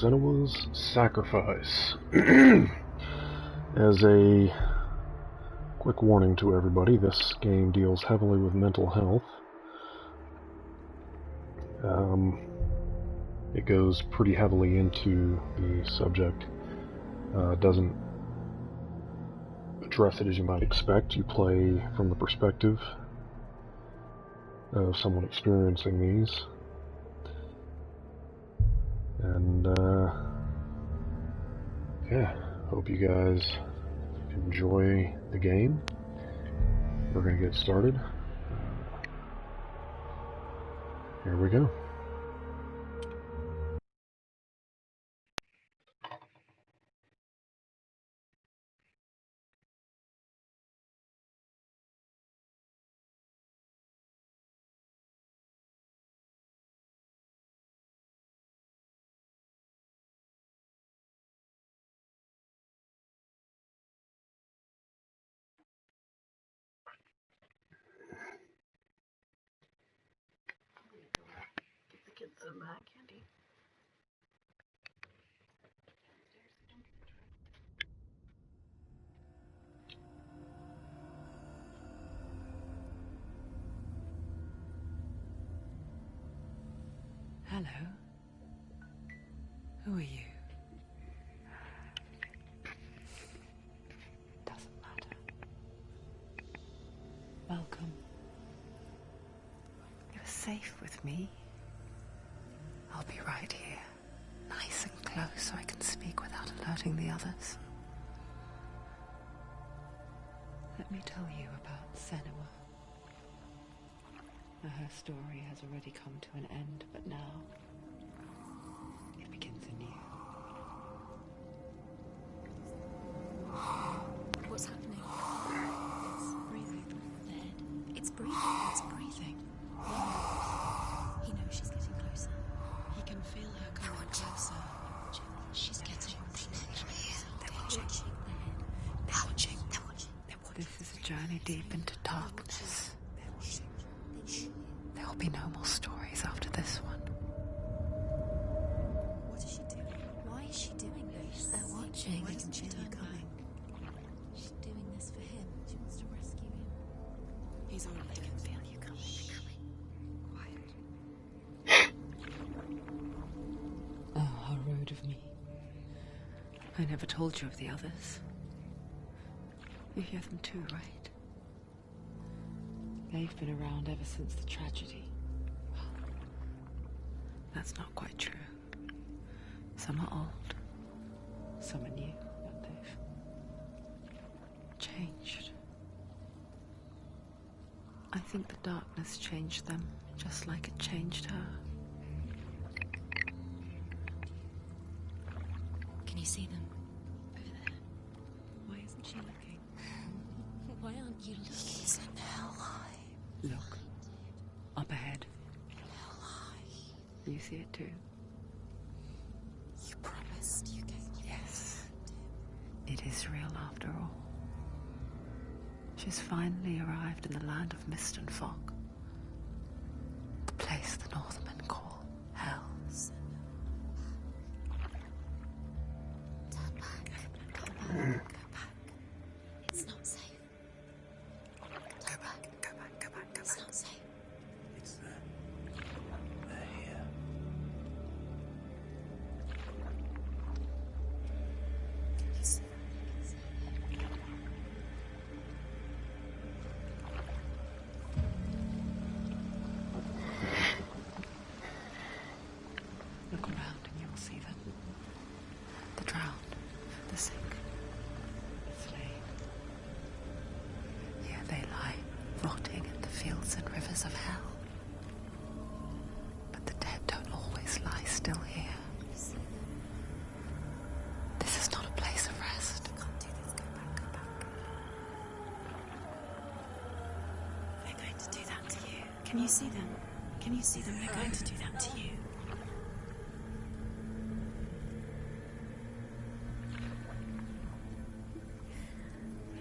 Senua's Sacrifice. As a quick warning to everybody, this game deals heavily with mental health. It goes pretty heavily into the subject. Doesn't address it as you might expect. You play from the perspective of someone experiencing these. And, yeah, hope you guys enjoy the game. We're going to get started. Here we go. Give the kids some candy. Hello. Who are you? Doesn't matter. Welcome. You're safe with me. I'll be right here, nice and close so I can speak without alerting the others. Let me tell you about Senua. Her story has already come to an end, but now it begins anew. What's happening? It's breathing. The head. It's breathing. It's breathing. He knows she's getting closer. He can feel her coming closer. She's getting closer. They're watching. They're watching. They're watching. They're watching. This is a journey deep into darkness. They're watching. There will be no more stories after this one. What is she doing? Why is she doing this? They're watching. Why doesn't she feel her coming? She's doing this for him. She wants to rescue him. He's already doing it. Feel you coming. Quiet. Oh, how rude of me. I never told you of the others. You hear them too, right? They've been around ever since the tragedy. Well, that's not quite true. Some are old, some are new, but they've changed. I think the darkness changed them, just like it changed her. Can you see them? Over there. Why isn't she looking? Why aren't you looking? He's in hell high. Look, up ahead. Hell high. You see it too? You promised you gave me. Yes. It is real after all. She's finally arrived in the land of mist and fog. The place the Northmen call hell. Turn back. Go back. Go back. It's not safe. Go back. Go back. Go back. Go back. It's not safe. It's them. They're here. You see that? Look around and you'll see them. The drowned, the sick, the slain. Here they lie, rotting in the fields and rivers of hell. But the dead don't always lie still here. This is not a place of rest. You can't do this. Go back. Go back. They're going to do that to you. Can you see them? Can you see them? They're going to do that to you.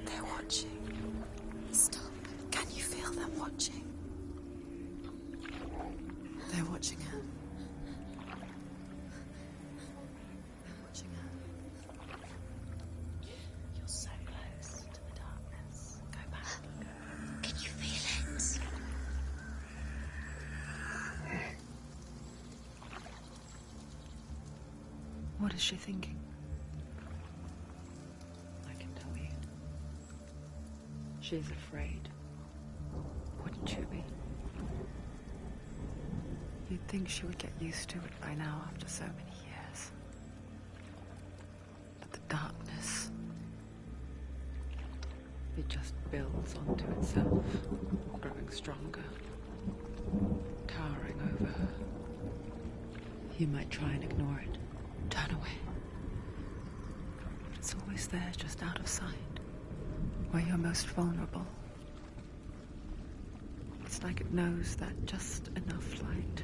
They're watching. Stop. Can you feel them watching? They're watching her. What is she thinking? I can tell you. She's afraid. Wouldn't you be? You'd think she would get used to it by now after so many years. But the darkness, it just builds onto itself, growing stronger, towering over her. You might try and ignore it, turn away. But it's always there, just out of sight, where you're most vulnerable. It's like it knows that just enough light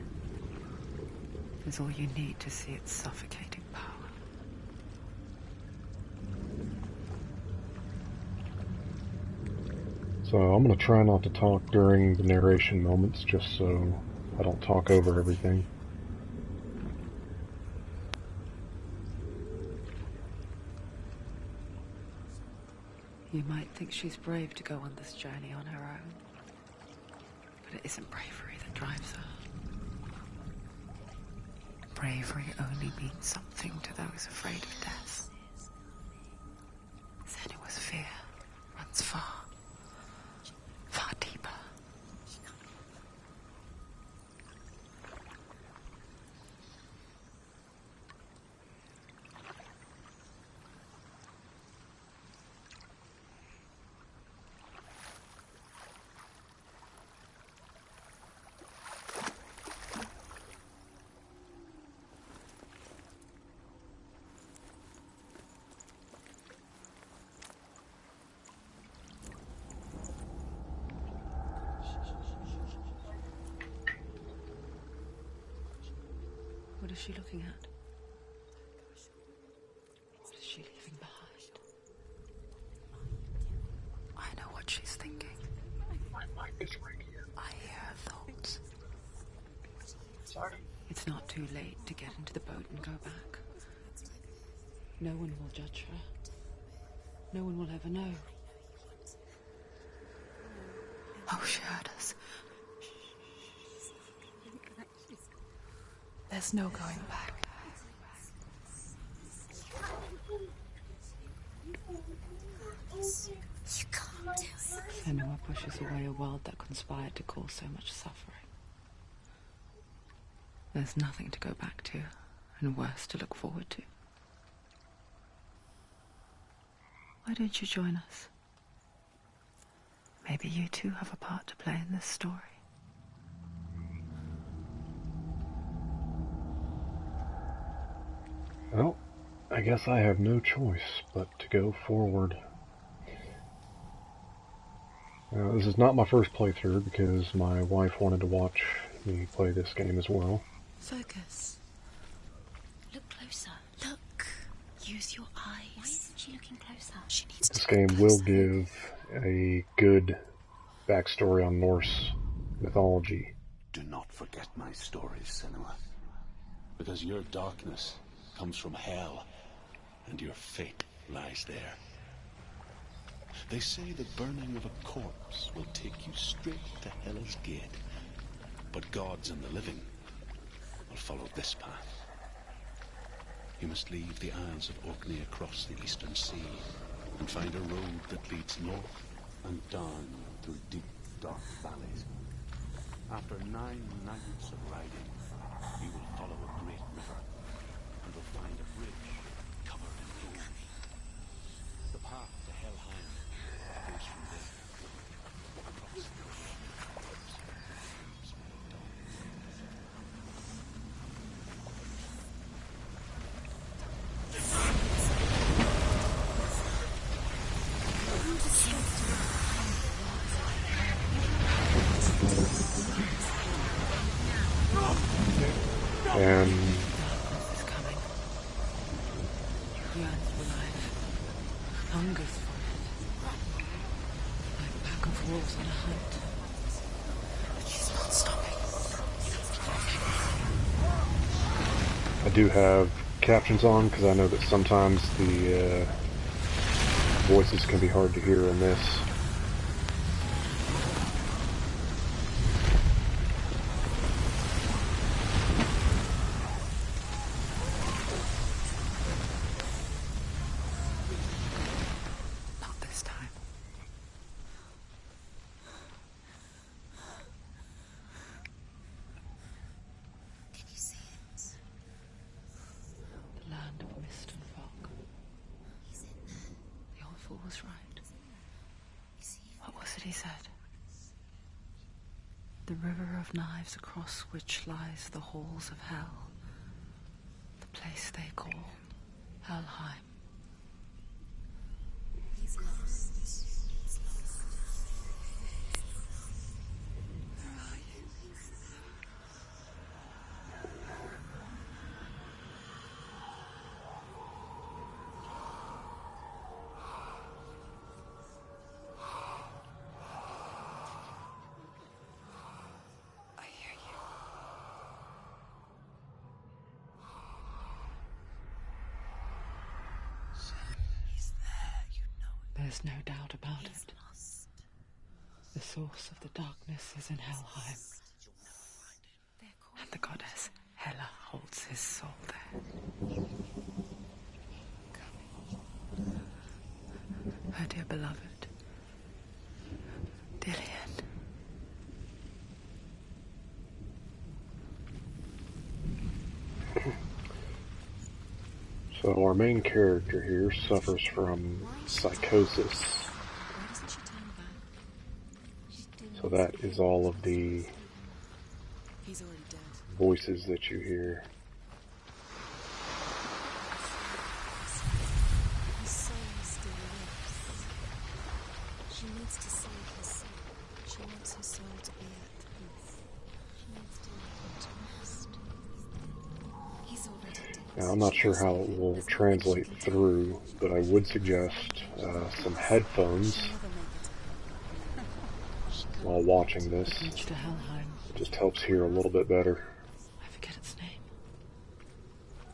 is all you need to see its suffocating power. So I'm going to try not to talk during the narration moments, just so I don't talk over everything. You might think she's brave to go on this journey on her own, but it isn't bravery that drives her. Bravery only means something to those afraid of death. Senua's fear runs far, far deeper. What is she looking at? What is she leaving behind? I know what she's thinking. My mic is right here. I hear her thoughts. Sorry. It's not too late to get into the boat and go back. No one will judge her. No one will ever know. Oh, she heard us. There's no going back. You can't do it. Senua pushes away a world that conspired to cause so much suffering. There's nothing to go back to, and worse to look forward to. Why don't you join us? Maybe you too have a part to play in this story. Well, I guess I have no choice but to go forward. This is not my first playthrough because my wife wanted to watch me play this game as well. Focus. Look closer. Look. Use your eyes. Why isn't she looking closer? She needs This to game look will closer. give a good backstory on Norse mythology. Do not forget my stories, Senua. Because your darkness comes from hell, and your fate lies there. They say the burning of a corpse will take you straight to Hela's gate, but gods and the living will follow this path. You must leave the Isles of Orkney across the eastern sea, and find a road that leads north and down through deep, dark valleys. After 9 nights of riding, you will follow a great river, and will find a bridge covered in gold. The path to Helheim goes from there, across the And Darkness is coming. Yearns for life. Hungers for it. Like a pack of wolves on a hunt. But she's not stopping. I do have captions on because I know that sometimes the voices can be hard to hear in this. he said. The river of knives across which lies the halls of hell. The place they call Helheim. He's lost. He's lost. Where are you? I hear you. He's there, you know it. There's no doubt about He's it. lost. The source of the darkness is in Helheim, They're calling and the goddess Hela holds his soul there. Her dear beloved, Dillian. So our main character here suffers from psychosis. Why doesn't she turn back? So that is all of the He's already dead. voices that you hear. His soul still lives. She needs to save his soul. She wants her soul to be at peace. She needs to let him to rest. He's already dead. Now, I'm not sure how it will translate through, but I would suggest some headphones She'll never make it. while watching this. The bridge to Helheim. It just helps hear a little bit better. I forget its name.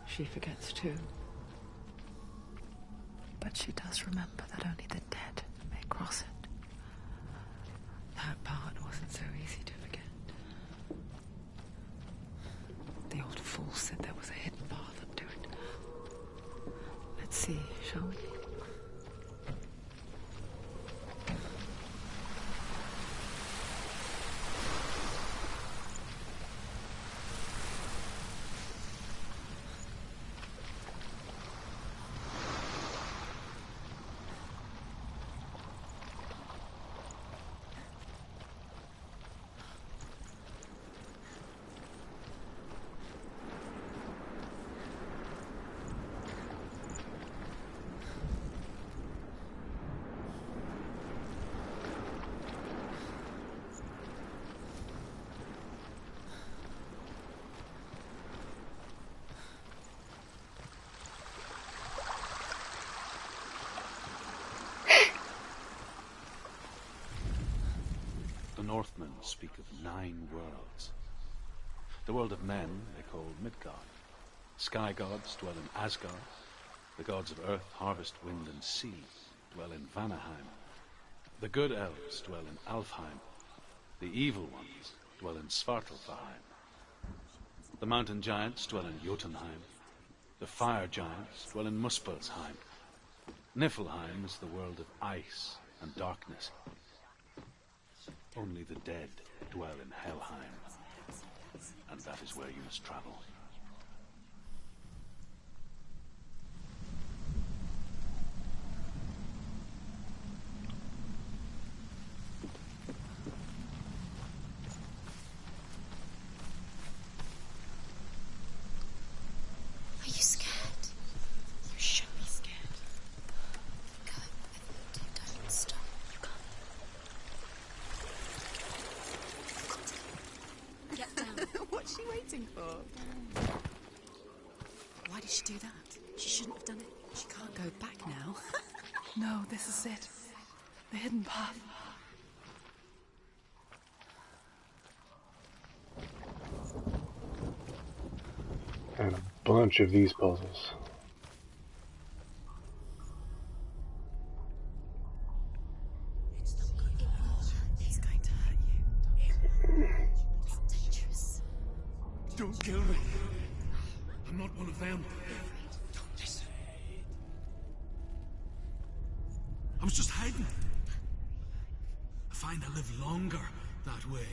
She forgets too. But she does remember that only the dead may cross it. That part wasn't so easy to forget. The old fool said there was a hidden path up to it. Let's see, shall we? The Northmen speak of 9 worlds. The world of men they call Midgard. Sky gods dwell in Asgard. The gods of earth, harvest, wind, and sea dwell in Vanaheim. The good elves dwell in Alfheim. The evil ones dwell in Svartalfheim. The mountain giants dwell in Jotunheim. The fire giants dwell in Muspelheim. Niflheim is the world of ice and darkness. Only the dead dwell in Helheim, and that is where you must travel. Are you scared? You should be scared. Go. Don't stop. You can't. Get down. What's she waiting for? Why did she do that? She shouldn't have done it. She can't go back now. No, this is it. The hidden path. And a bunch of these puzzles. It's not going to hurt. He's going to hurt you. It's dangerous. Don't kill me. I'm not one of them. Don't listen. I was just hiding. I find I live longer that way.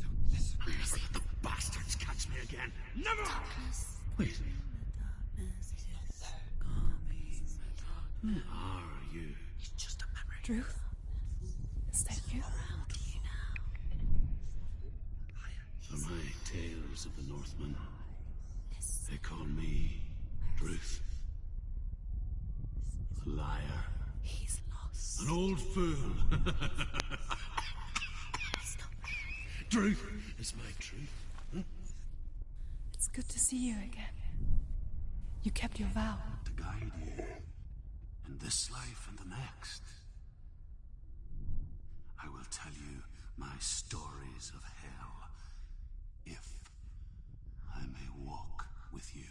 Don't listen. Never let the bastards catch me again. Never! Wait. Who are you? It's just a memory. Truth? liar. He's lost. An old fool. Stop. Truth is my truth. It's good to see you again. You kept your vow. To guide you in this life and the next. I will tell you my stories of hell, if I may walk with you.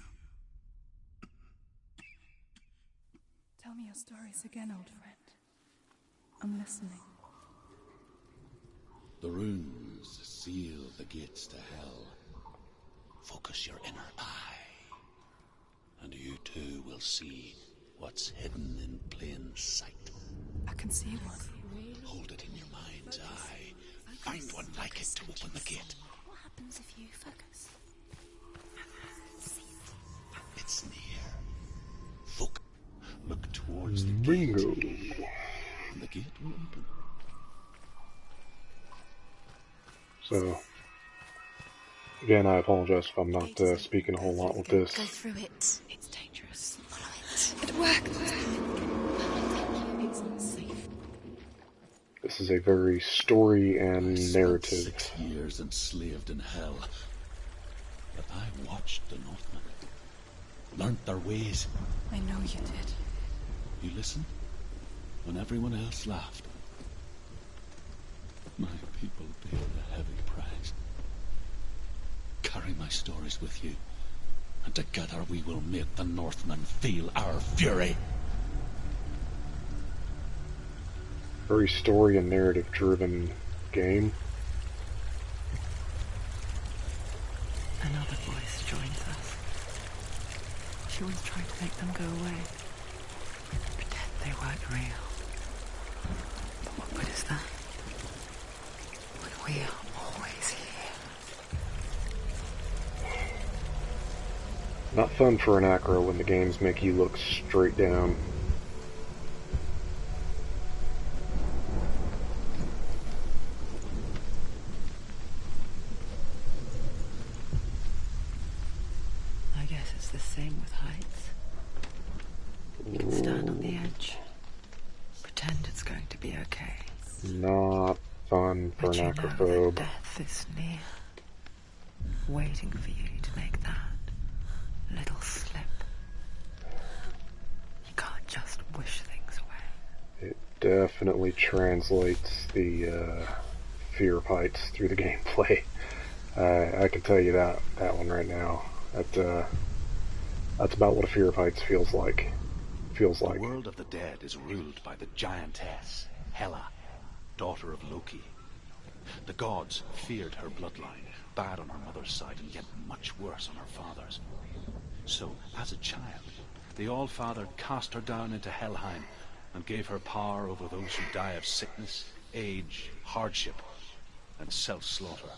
Tell me your stories again, old friend. I'm listening. The runes seal the gates to hell. Focus your inner eye, and you too will see what's hidden in plain sight. I can see one. Hold it in your mind's eye. Find one like it to open the gate. What happens if you focus? It's near. Focus. Look towards the Bingo. gate, and the gate will open. So, again, I apologize if I'm not speaking a whole lot with this. Go through it. It's dangerous. Follow it. It worked. It's not safe. This is a very story and I narrative. spent 6 years enslaved in hell, but I watched the Northmen, learnt their ways. I know you did. You listened when everyone else laughed. My people paid a heavy price. Carry my stories with you, and together we will make the Northmen feel our fury. Very story and narrative driven game. Another voice joins us. She was trying to make them go away. Pretend they weren't real. But what good is that? When we are always here. Not fun for an acro when the games make you look straight down. I guess it's the same with heights. You can stand on the edge. Pretend it's going to be okay. Not fun for But an you know that acrophobe. death is near. Waiting for you to make that little slip. You can't just wish things away. It definitely translates the fear of heights through the gameplay. I can tell you that one right now. That's about what a fear of heights feels like. The world of the dead is ruled by the giantess, Hela, daughter of Loki. The gods feared her bloodline, bad on her mother's side and yet much worse on her father's. So, as a child, the All-Father cast her down into Helheim and gave her power over those who die of sickness, age, hardship, and self-slaughter.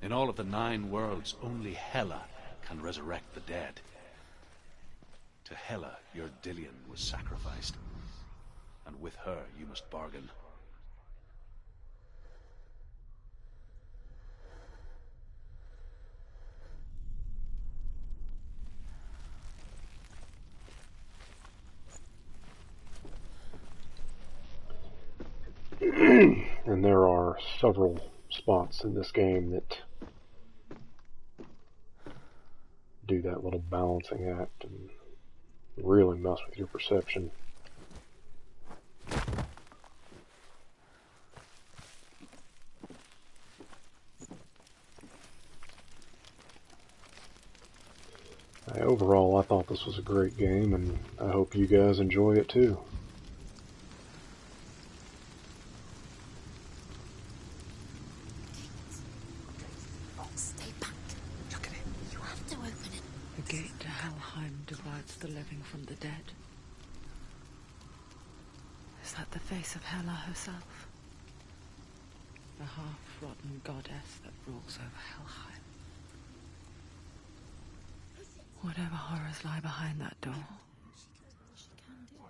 In all of the 9 worlds, only Hela can resurrect the dead. To Hela, your Dillion was sacrificed, and with her you must bargain. And there are several spots in this game that do that little balancing act and really mess with your perception. Overall, I thought this was a great game, and I hope you guys enjoy it too. Stay back. Look at it. You have to open it. The gate to Helheim divides the living from the dead. Is that the face of Hela herself? The half-rotten goddess that rules over Helheim. Whatever horrors lie behind that door,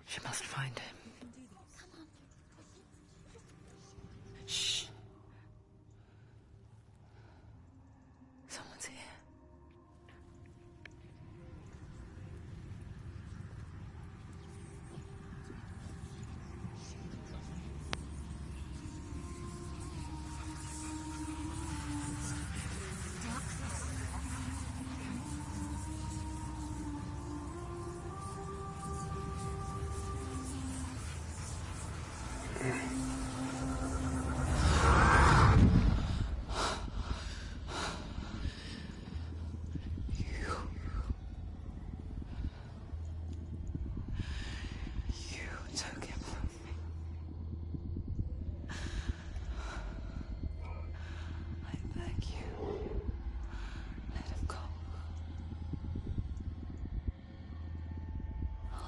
she must find him. Shh. Someone's here.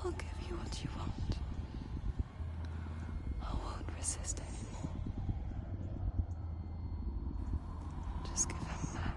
I'll give you what you want. I won't resist anymore. Just give him back.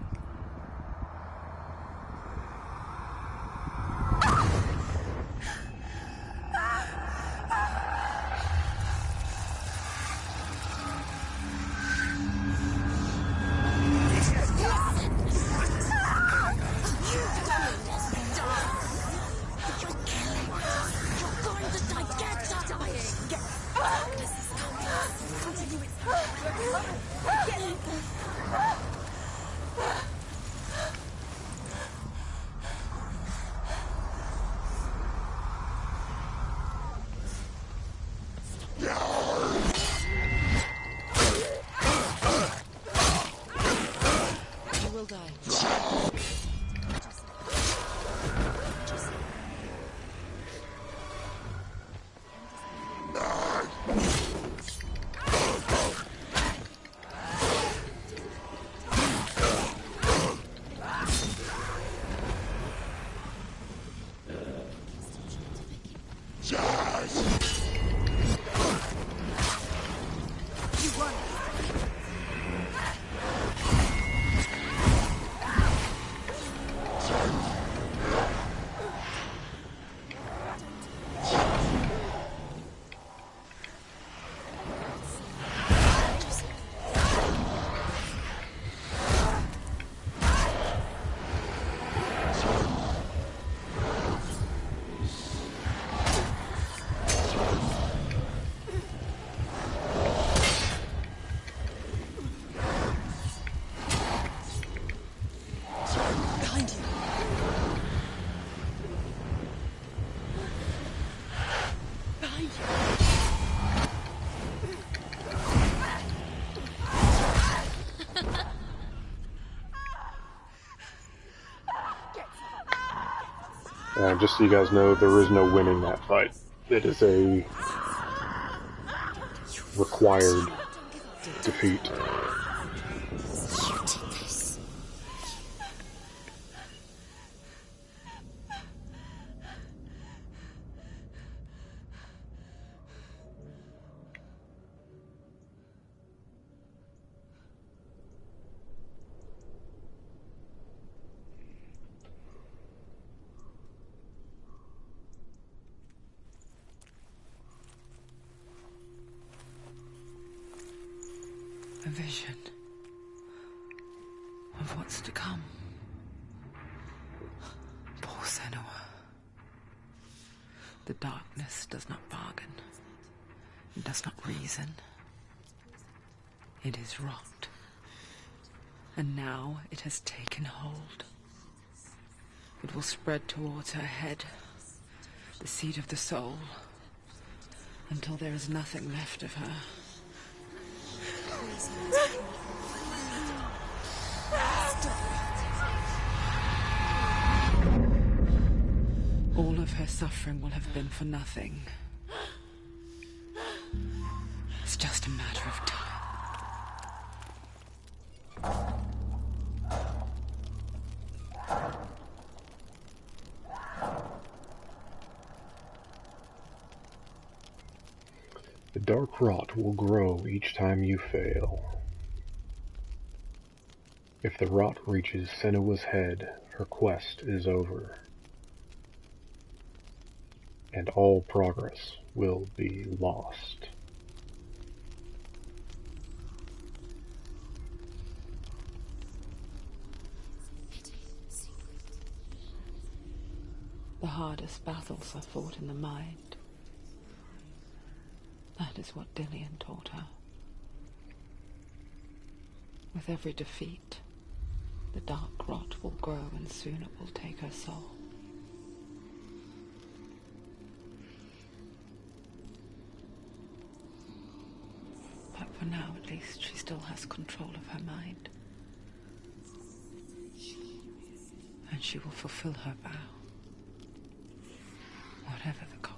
Just so you guys know, there is no winning that fight. It is a required defeat. A vision of what's to come. Poor Senua. The darkness does not bargain. It does not reason. It is rot. And now it has taken hold. It will spread towards her head, the seat of the soul, until there is nothing left of her. All of her suffering will have been for nothing. It's just a matter of time. The dark rot will grow each time you fail. If the rot reaches Senua's head, her quest is over, and all progress will be lost. The hardest battles are fought in the mind. That is what Dillian taught her. With every defeat, the dark rot will grow and soon it will take her soul. But for now, at least, she still has control of her mind. And she will fulfill her vow, whatever the cost.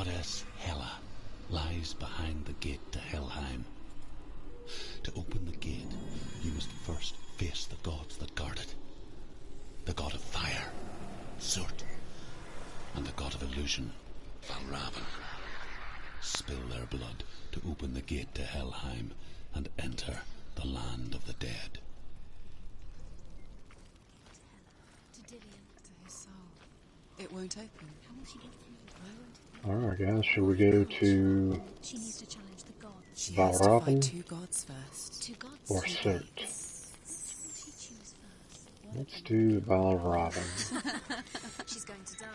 goddess Hela lies behind the gate to Helheim. To open the gate, you must first face the gods that guard it. The god of fire, Surt, and the god of illusion, Valravn. Spill their blood to open the gate to Helheim and enter the land of the dead. To Dillian. To his soul. It won't open. How will she get through? Alright guys, should we go to She needs to challenge the gods. She has to fight Valravn two gods first. Two gods. or Two Surt? gates. Which will she choose first? Let's do Valravn. She's going to die.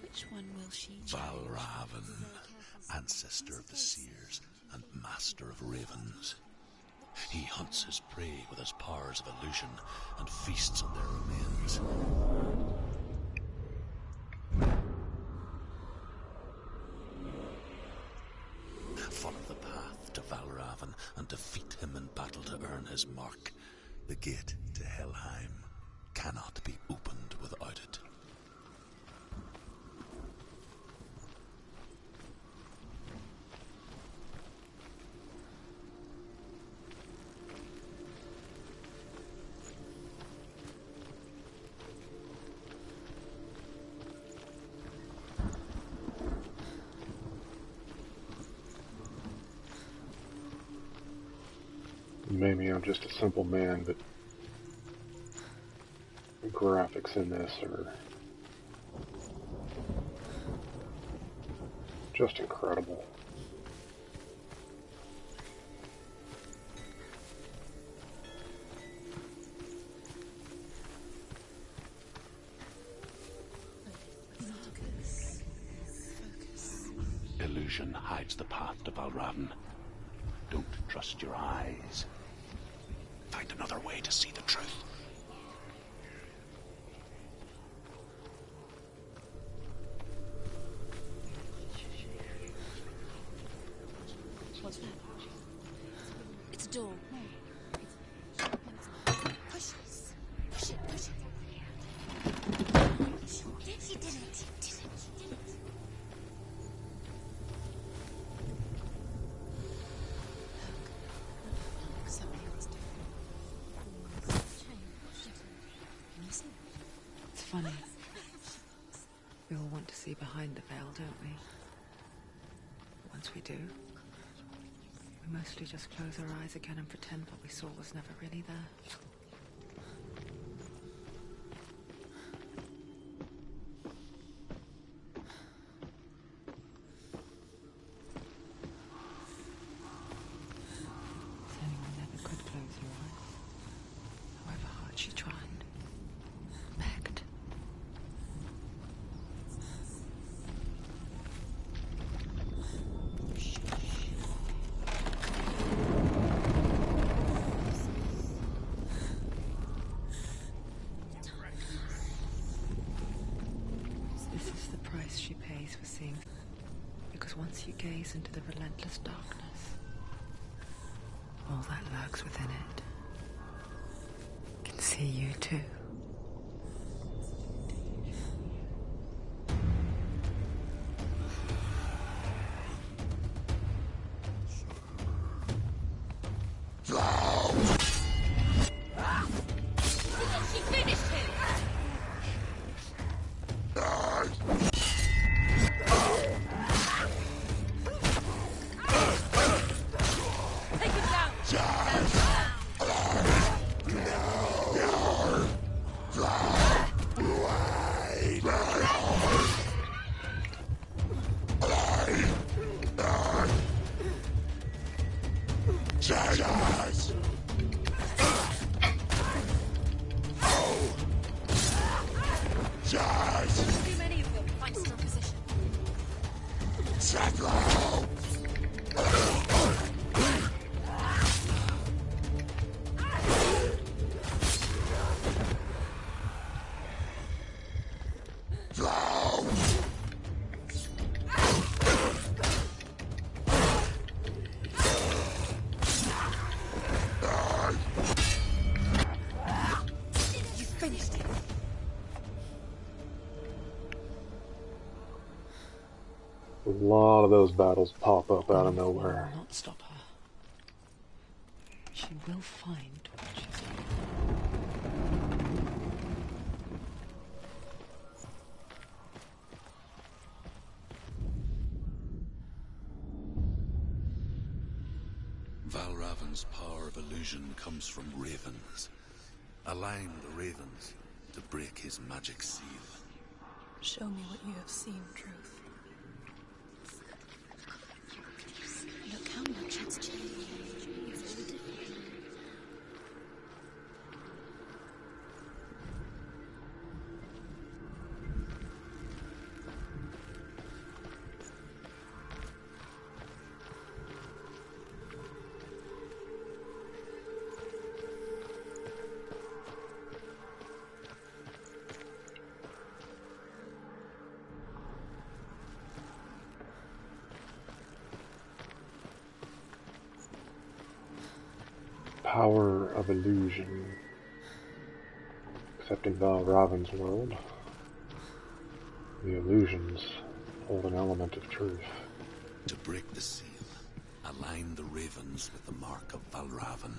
Which one will she choose? Valravn, ancestor of the seers and master of ravens. He hunts his prey with his powers of illusion and feasts on their remains. Follow the path to Valravn and defeat him in battle to earn his mark. The gate to Helheim cannot be opened without it. Maybe I'm just a simple man, but the graphics in this are just incredible. Illusion hides the path to Valravn. Don't trust your eyes. Find another way to see the truth. What's that? It's a door. Push it. Push it. Push it. She did it. It's funny. We all want to see behind the veil, don't we? Once we do, we mostly just close our eyes again and pretend what we saw was never really there. Senua never could close her eyes, however hard she tried. Begged. This is the price she pays for seeing. Because once you gaze into the relentless darkness, all that lurks within it can see you too. She finished him. Take him down. Too many of them. Find still position. You finished him. lot of those battles pop up out of Will nowhere. not stop her. She will find what she's looking Valravan's power of illusion comes from ravens. Align the ravens to break his magic seal. Show me what you have seen, Truth. Look how much it's changed. It's all different. Power of illusion. Except in Valravan's world, the illusions hold an element of truth. To break the seal, align the ravens with the mark of Valravan.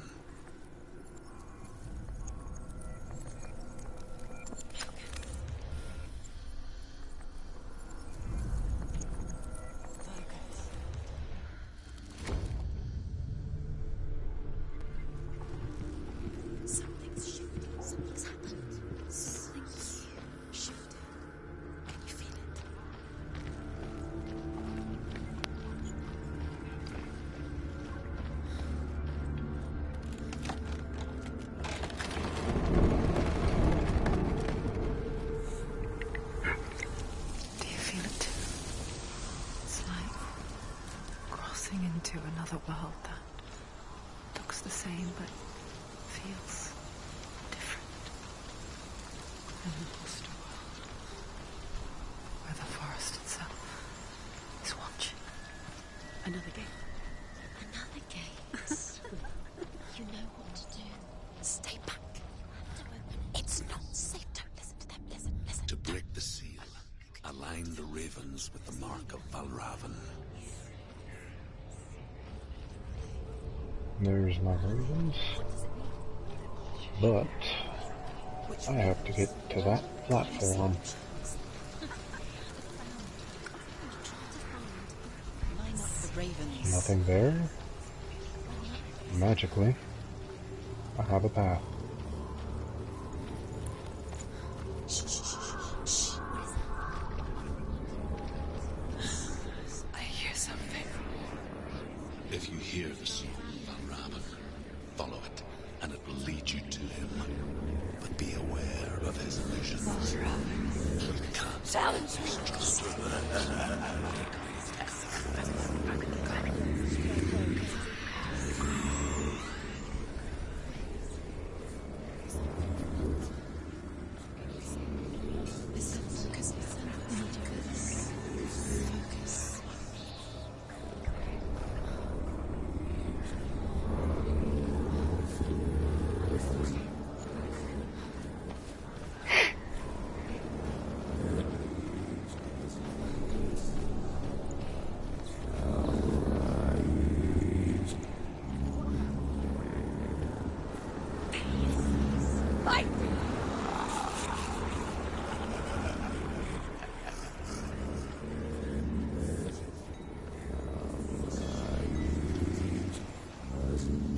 Something's shifted. Something's happened. Something's shifted. Can you feel it? Do you feel it too? It's like crossing into another world that looks the same but feels different. An imposter world where the forest itself is watching. Another gate. Another gate. You know what to do. Stay back. You have to open it. It's not safe. Don't listen to them. Listen. To break the seal, align the ravens with the mark of Valravan. There's my ravens. But I have to get to that platform. Line up the ravens. Nothing there. Magically, I have a path. I hear something. If you hear the song Valravan, follow it, and it will lead you to him. But be aware of his illusions. You can't silence Listen, focus. You need to focus.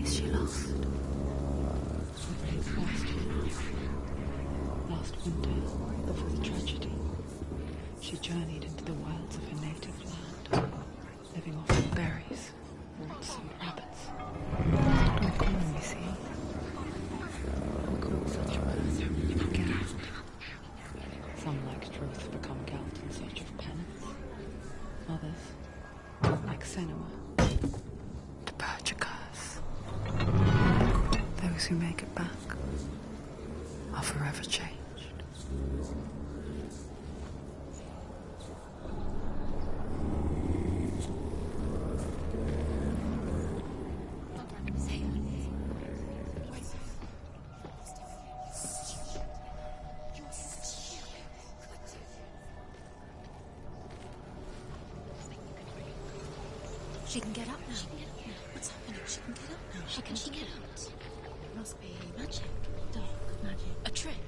Is she lost? Last winter, before the tragedy, she journeyed into the wilds of her native land, living off of berries, roots, and rabbits. Not common, you see. Call such birds Gelt. Some, like Truth, become Gelt in search of penance. Others, like Senua, to purge a curse. Those who make it back are forever changed. You can She can get up now. What's happening? She can get up now. How can she get out? It must be magic. Dark magic. A trick.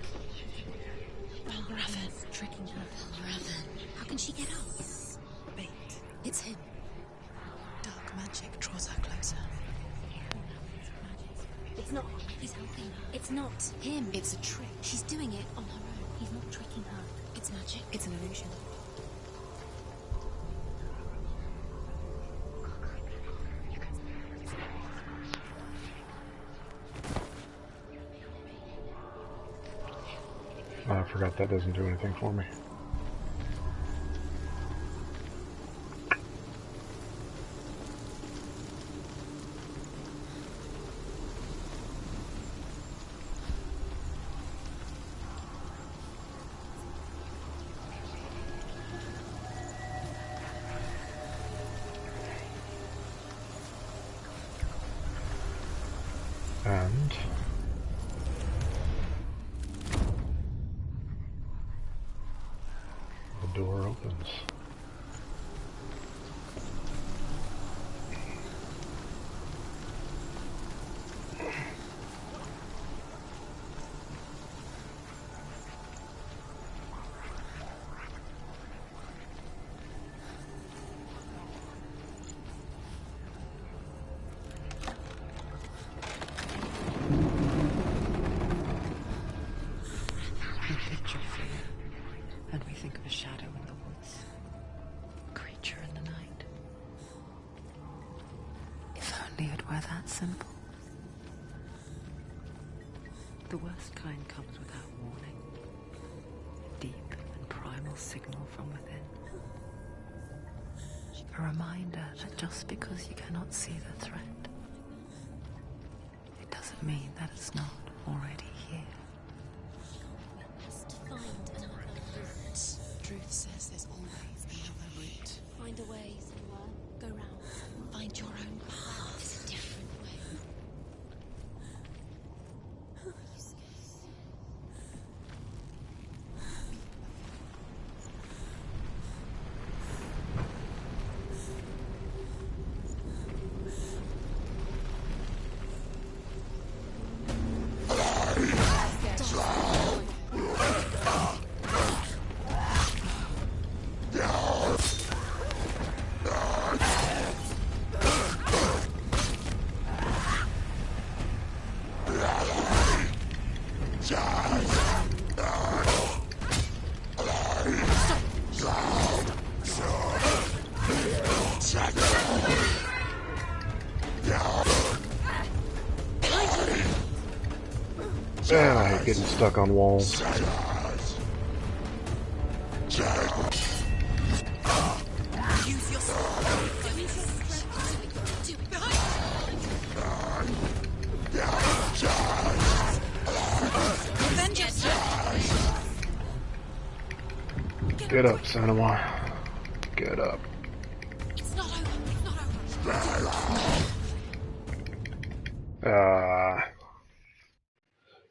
Raven. Tricking her. Raven. How can she get out? Bait. It's him. Dark magic draws her closer. It's not. He's helping her. It's not him. It's a trick. She's doing it on her own. He's not tricking her. It's magic. It's an illusion. I forgot that doesn't do anything for me. And the door opens. And we think of a shadow in the woods, a creature in the night. If only it were that simple. The worst kind comes without warning. A deep and primal signal from within. A reminder that just because you cannot see the threat, it doesn't mean that it's not already here. Truth says there's always another route. Find a way, Senua. Go round. Find your own path. A different way. Are you scared? Man, I hate getting stuck on walls. Use your sword. Use your strength. Do it. Avenge yourself. Get up, Senua. Get up. It's not over. It's not over.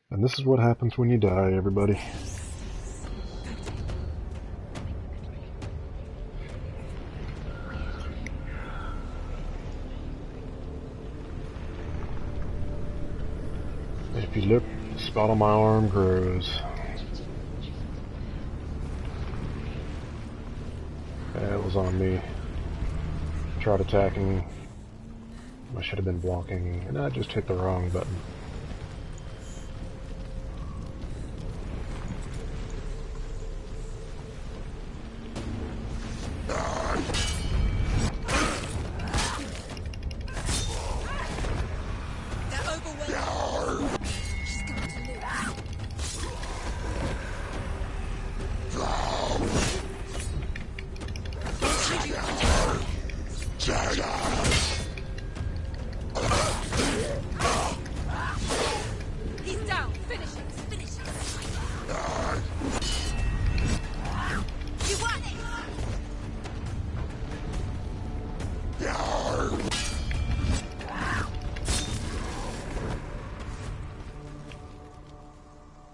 And this is what happens when you die, everybody. If you look, the spot on my arm grows. That was on me. Tried attacking. I should have been blocking, and I just hit the wrong button.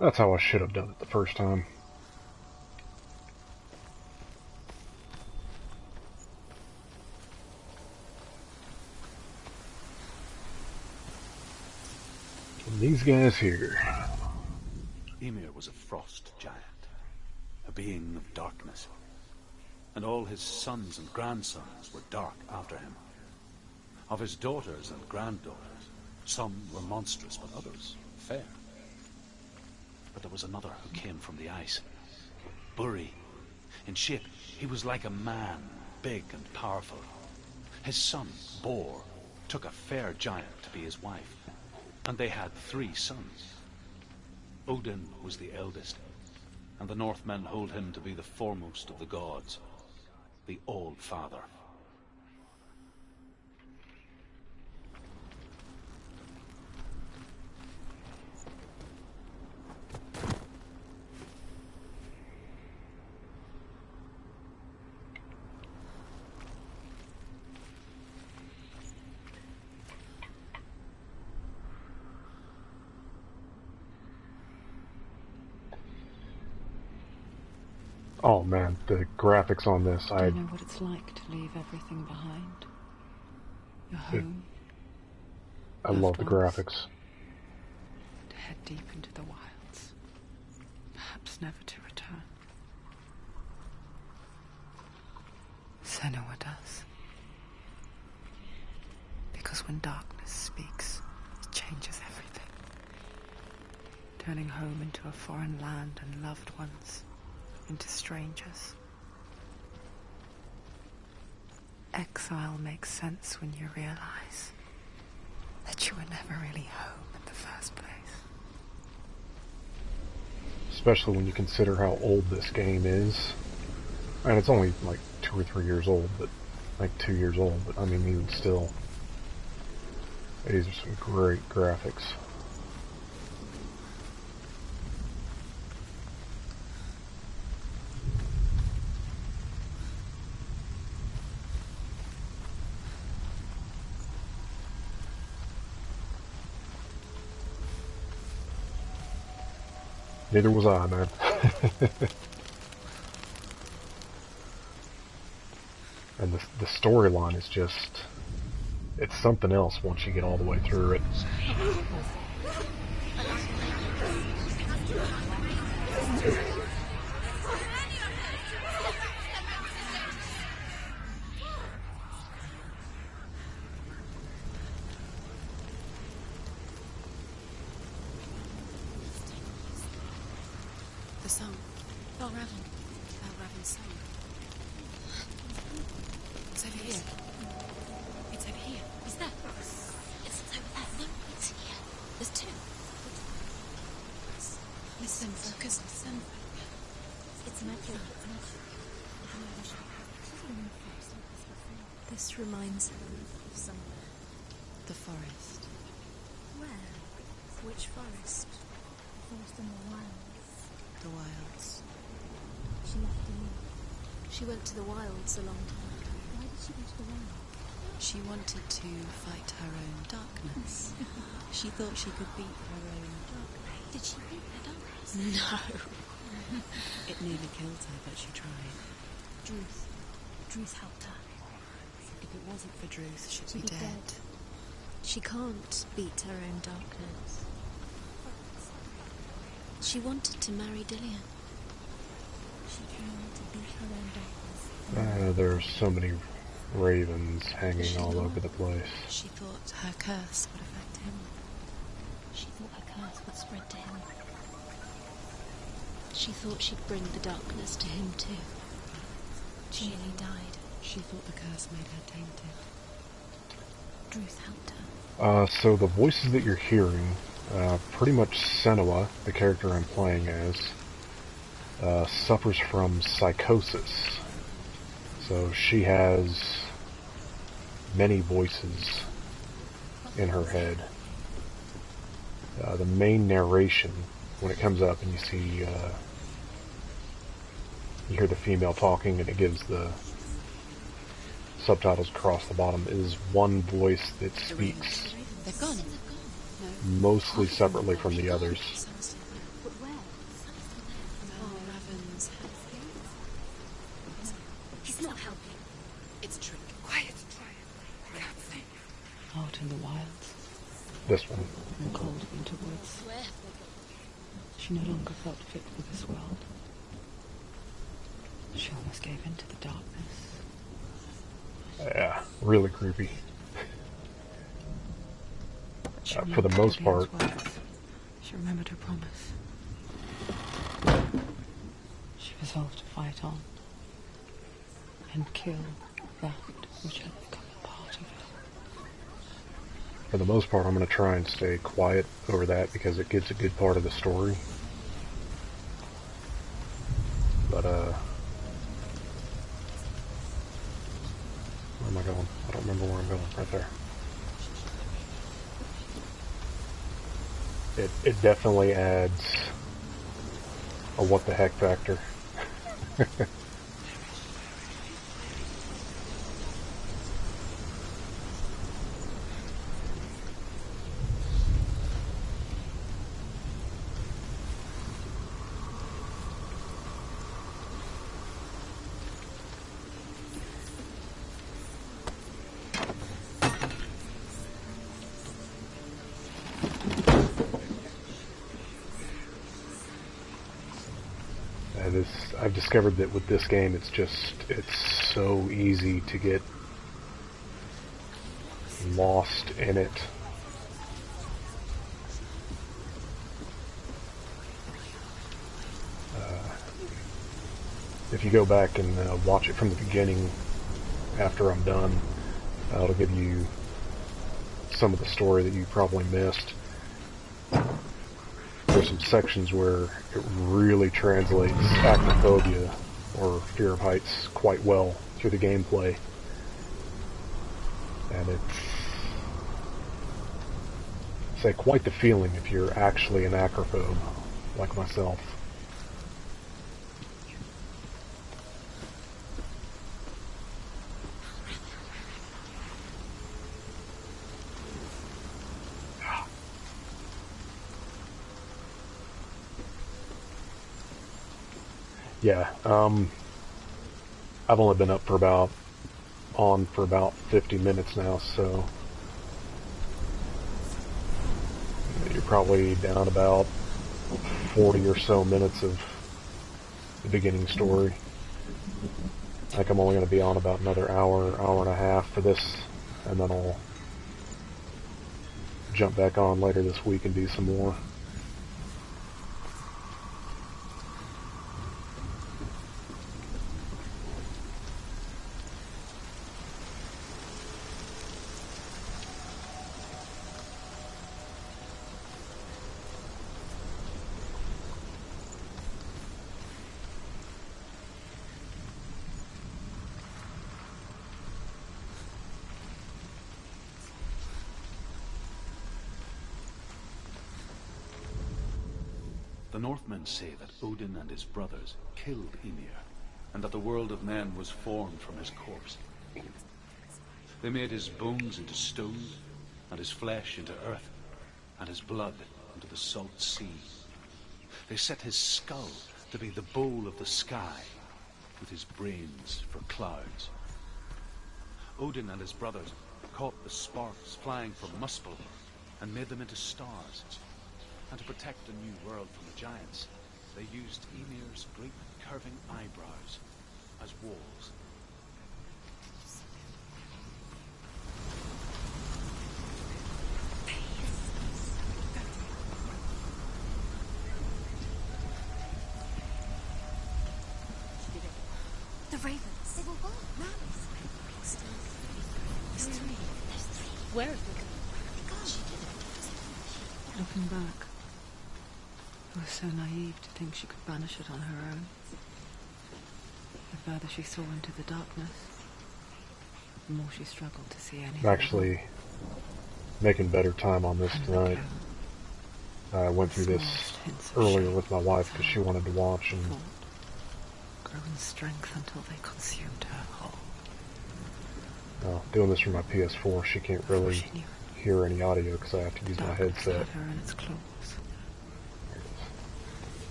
That's how I should have done it the first time. these guys here. Ymir was a frost giant, a being of darkness, and all his sons and grandsons were dark after him. Of his daughters and granddaughters, some were monstrous, but others fair. But there was another who came from the ice, Buri. In shape, he was like a man, big and powerful. His son, Bor, took a fair giant to be his wife, and they had 3 sons. Odin was the eldest, and the Northmen hold him to be the foremost of the gods, the All-Father. Oh man, the graphics on this, Do you know what it's like to leave everything behind? Your home. I love the loved ones. graphics. To head deep into the wilds. Perhaps never to return. Senua does. Because when darkness speaks, it changes everything. Turning home into a foreign land and loved ones into strangers. Exile makes sense when you realize that you were never really home in the first place. Especially when you consider how old this game is. And it's only like 2 or 3 years old, but like 2 years old, but I mean even still. These are some great graphics. Neither was I, man. And the storyline is just... it's something else once you get all the way through it. The song. Valravan's song. It's over here. It's over here. Is that? It's over there. No, it's here. There's 2. Listen, focus, listen. It's magic. This reminds her of somewhere. The forest. Where? Which forest? The forest in the wilds. The wilds. She left alone. She went to the wilds a long time ago. Why did she go to the wilds? She wanted to fight her own darkness. She thought she could beat her own darkness. Did she beat her darkness? No. It nearly killed her, but she tried. Druth helped her. If it wasn't for Druth, she'd be dead. She can't beat her own darkness. She wanted to marry Dillian. She came to beat her own darkness. There's so many ravens hanging all over the place. She thought her curse would affect him. She thought her curse would spread to him. She thought she'd bring the darkness to him too. She nearly died. She thought the curse made her tainted. Druth helped her. So the voices that you're hearing, pretty much Senua, the character I'm playing as, suffers from psychosis. So she has many voices in her head. The main narration, when it comes up and you see, you hear the female talking and it gives the subtitles across the bottom, is one voice that speaks They're gone. mostly separately from the others. But where? Raven's. He's not helping. It's trick. Quiet. Out in the wilds. This one. In cold winter woods. She no longer felt fit for this world. She almost gave in to the darkness. Yeah, really creepy. She For the remembered most Vivian's part. words. She remembered her promise. She resolved to fight on and kill that which had become a part of her. For the most part, I'm going to try and stay quiet over that because it gets a good part of the story. But, where am I going? I don't remember where I'm going. Right there. It definitely adds a what the heck factor. I've discovered that with this game, it's so easy to get lost in it. If you go back and watch it from the beginning after I'm done, it'll give you some of the story that you probably missed. There's some sections where it really translates acrophobia, or fear of heights, quite well through the gameplay. And it's quite the feeling if you're actually an acrophobe, like myself. Yeah, I've only been up for about 50 minutes now, so you're probably down about 40 or so minutes of the beginning story. I think I'm only going to be on about another hour and a half for this, and then I'll jump back on later this week and do some more. The Northmen say that Odin and his brothers killed Ymir, and that the world of men was formed from his corpse. They made his bones into stone, and his flesh into earth, and his blood into the salt sea. They set his skull to be the bowl of the sky, with his brains for clouds. Odin and his brothers caught the sparks flying from Muspel and made them into stars. And to protect the new world from the giants, they used Ymir's great curving eyebrows as walls. The ravens. They were one. No. There's three. Where have they gone? She did it. Looking back, I was so naive to think she could banish it on her own. The further she saw into the darkness, the more she struggled to see anything. I'm actually making better time on this tonight. I went through this earlier with my wife because she wanted to watch, and grow in strength until they consumed her whole. Doing this from my PS4, she can't really hear any audio because I have to use my headset. Her in its claws.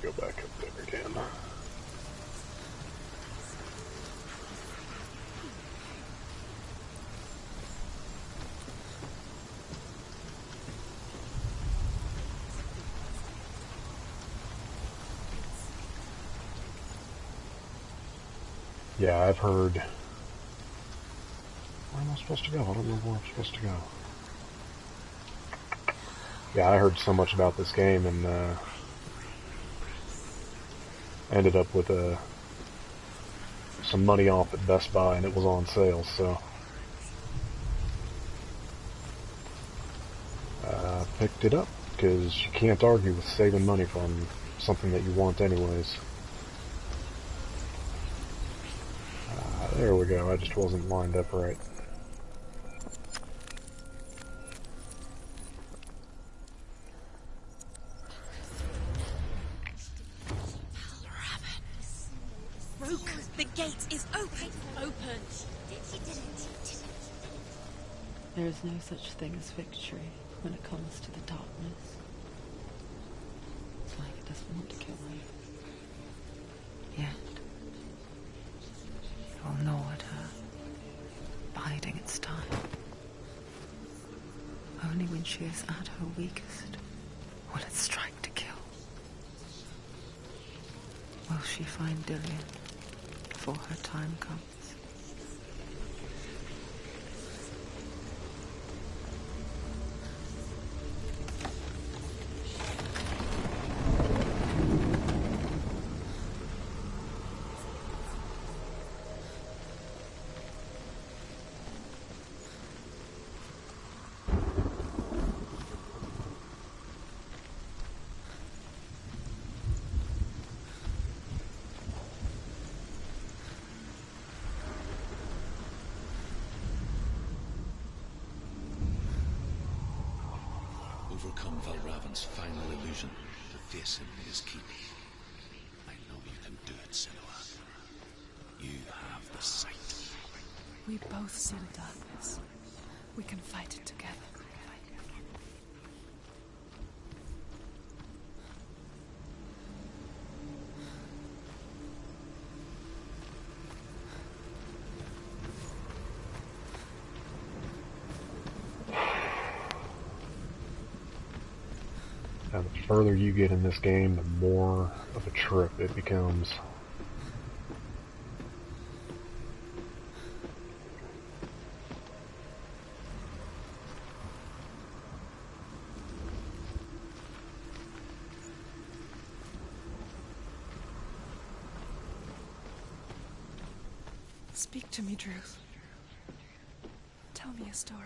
to go back up there again. Yeah, I've heard... Where am I supposed to go? I don't know where I'm supposed to go. Yeah, I heard so much about this game and ended up with some money off at Best Buy and it was on sale, so picked it up because you can't argue with saving money from something that you want anyways. There we go, I just wasn't lined up right. Rook, the gate is open! Open! There is no such thing as victory when it comes to the darkness. It's like it doesn't want to kill you. Yet, it will gnaw at her, biding its time. Only when she is at her weakest will it strike to kill. Will she find Dillion before her time comes? Overcome Valravan's final illusion to face him in his keep. I know you can do it, Senua. You have the sight. We both see the darkness. We can fight it together. Now, the further you get in this game, the more of a trip it becomes. Speak to me, Druth. Tell me a story.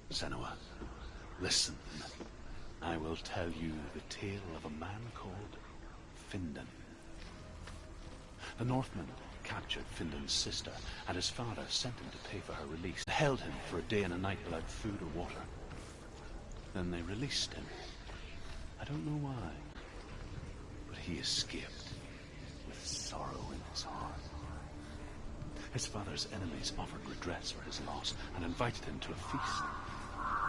Senua, listen. I will tell you the tale of a man called Findan. The Northmen captured Findan's sister, and his father sent him to pay for her release. They held him for a day and a night without food or water. Then they released him. I don't know why, but he escaped with sorrow in his heart. His father's enemies offered redress for his loss and invited him to a feast.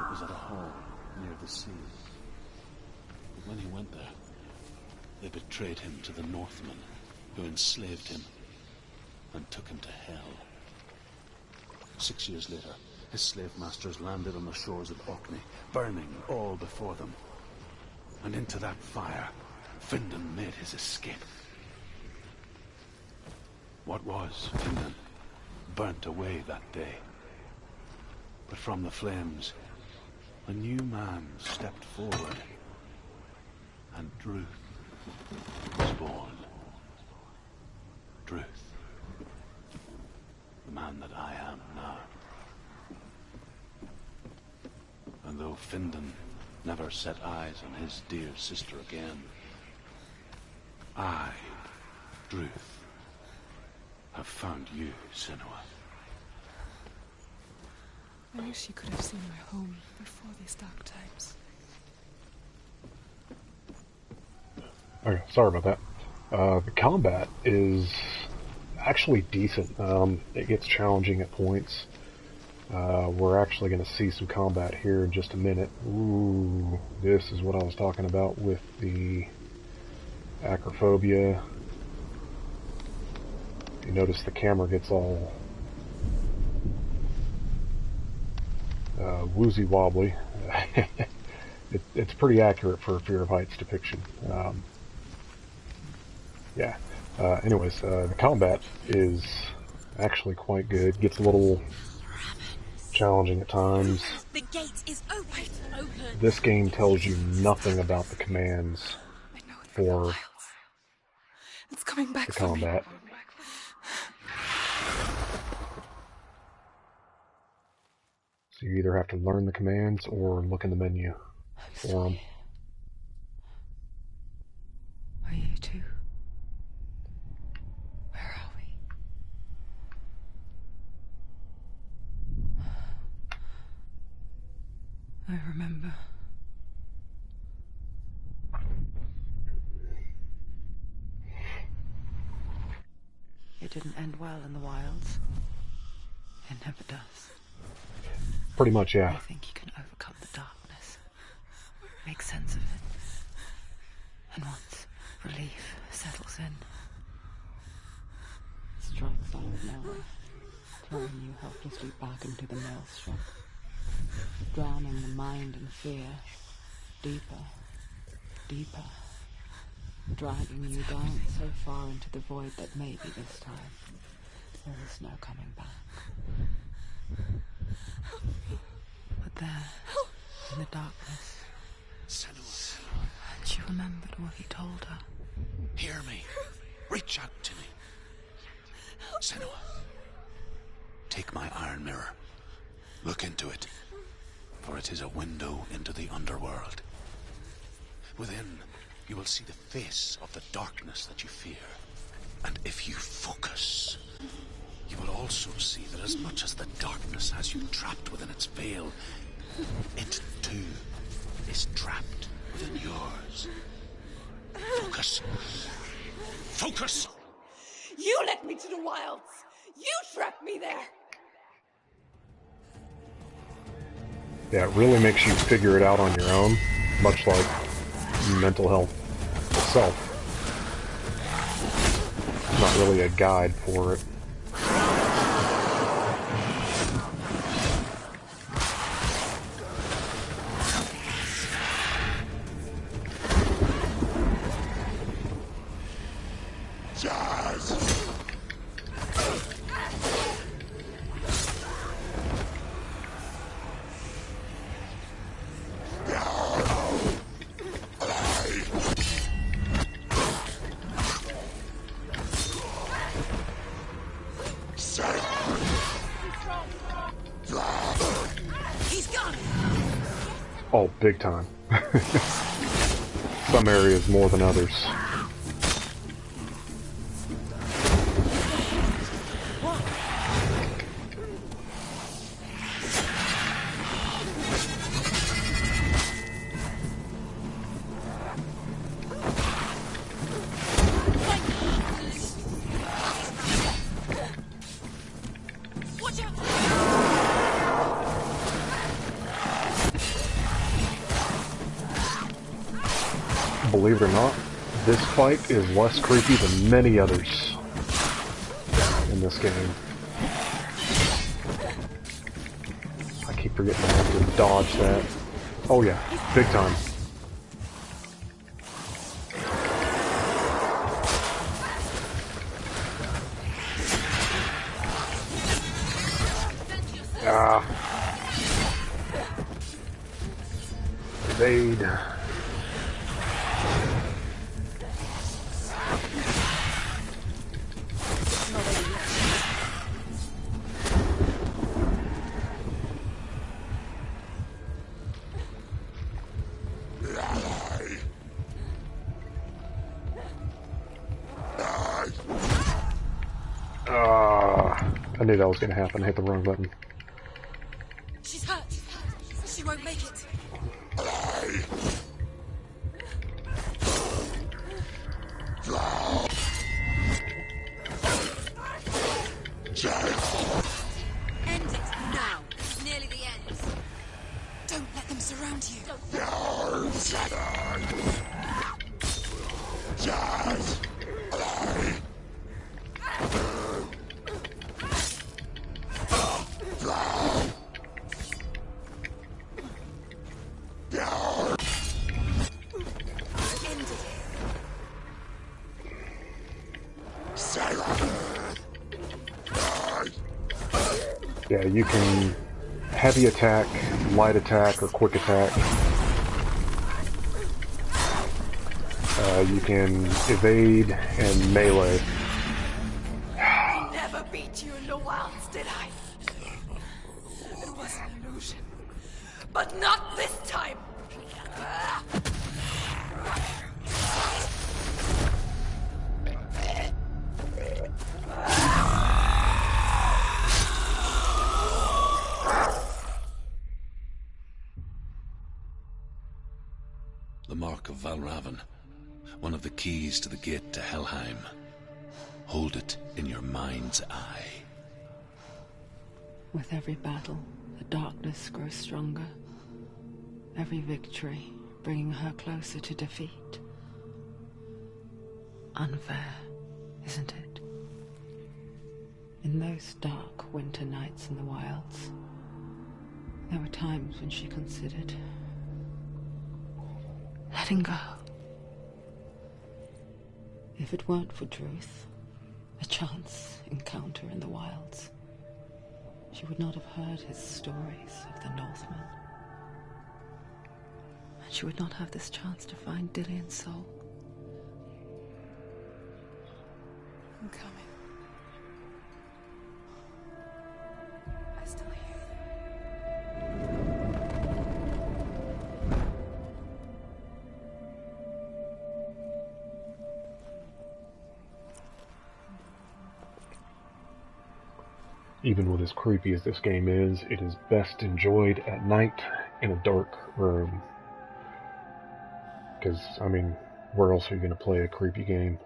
It was at a hall near the sea. But when he went there, they betrayed him to the Northmen, who enslaved him and took him to hell. 6 years later, his slave masters landed on the shores of Orkney, burning all before them. And into that fire, Findan made his escape. What was Findan burnt away that day. But from the flames, a new man stepped forward, and Druth was born. Druth, the man that I am now. And though Findan never set eyes on his dear sister again, I, Druth, have found you, Senua. I wish you could have seen my home before these dark times. Okay, sorry about that. The combat is actually decent. It gets challenging at points. We're actually going to see some combat here in just a minute. Ooh, this is what I was talking about with the acrophobia. You notice the camera gets all woozy wobbly. It's pretty accurate for a Fear of Heights depiction. Yeah. Anyways, the combat is actually quite good. Gets a little challenging at times. The gate is open. This game tells you nothing about the commands for It's coming back the for me. combat. So you either have to learn the commands or look in the menu for them. Are you too? Where are we? I remember. It didn't end well in the wilds. It never does. Pretty much, I yeah. think you can overcome the darkness, make sense of it, and once relief settles in, strikes out of nowhere, throwing you helplessly back into the maelstrom, drowning the mind in fear, deeper, deeper, dragging you down so far into the void that maybe this time there is no coming back. But there, in the darkness, Senua, and she remembered what he told her. hear me. Reach out to me. Senua, take my iron mirror. Look into it, for it is a window into the underworld. Within, you will see the face of the darkness that you fear. And if you focus, you will also see that as much as the darkness has you trapped within its veil, it too is trapped within yours. Focus. Focus! You led me to the wilds. You trapped me there. Yeah, it really makes you figure it out on your own, much like mental health itself. It's not really a guide for it. Oh, big time. Some areas more than others. Watch out! Believe it or not, this fight is less creepy than many others in this game. I keep forgetting I have to dodge that. Oh yeah, big time. Ah. Evade. I knew that was going to happen. I hit the wrong button. She's hurt. She won't make it. End it now. It's nearly the end. Don't let them surround you. Yeah, you can heavy attack, light attack, or quick attack. You can evade and melee. I never beat you in the wilds, did I? It was an illusion. But not this time! The Mark of Valravan. One of the keys to the gate to Helheim. Hold it in your mind's eye. With every battle, the darkness grows stronger. Every victory bringing her closer to defeat. Unfair, isn't it? In those dark winter nights in the wilds, there were times when she considered letting go. If it weren't for Druth, a chance encounter in the wilds, she would not have heard his stories of the Northmen. And she would not have this chance to find Dillion's soul. I'm coming. I still hear you. Even with as creepy as this game is, it is best enjoyed at night in a dark room. Because, I mean, where else are you going to play a creepy game?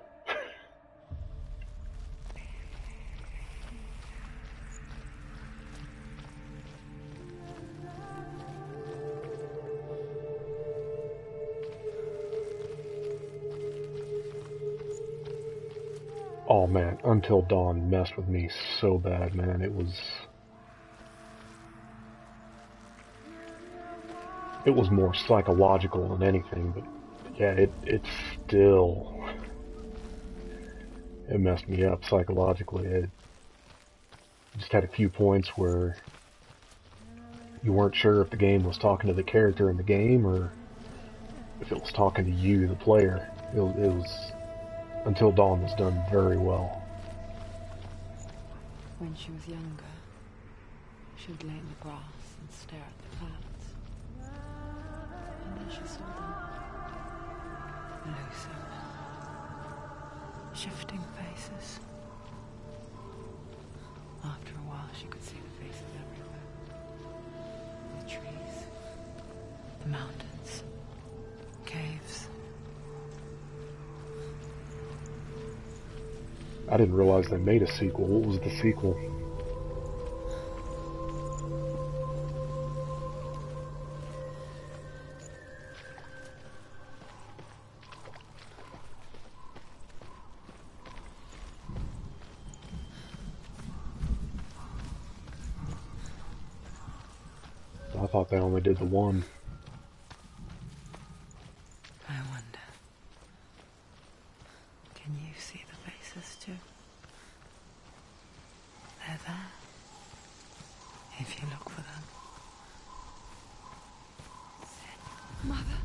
Oh man, Until Dawn messed with me so bad, man. It was more psychological than anything, but yeah, it still, it messed me up psychologically. It just had a few points where you weren't sure if the game was talking to the character in the game or if it was talking to you, the player. It was Until Dawn was done very well. When she was younger, she would lay in the grass and stare at the clouds. And then she saw them. Elusive. Shifting faces. After a while, she could see the faces everywhere. The trees. The mountains. Caves. I didn't realize they made a sequel. What was the sequel? I thought they only did the one. I wonder. Can you see the faces too? They're there. If you look for them. Mother?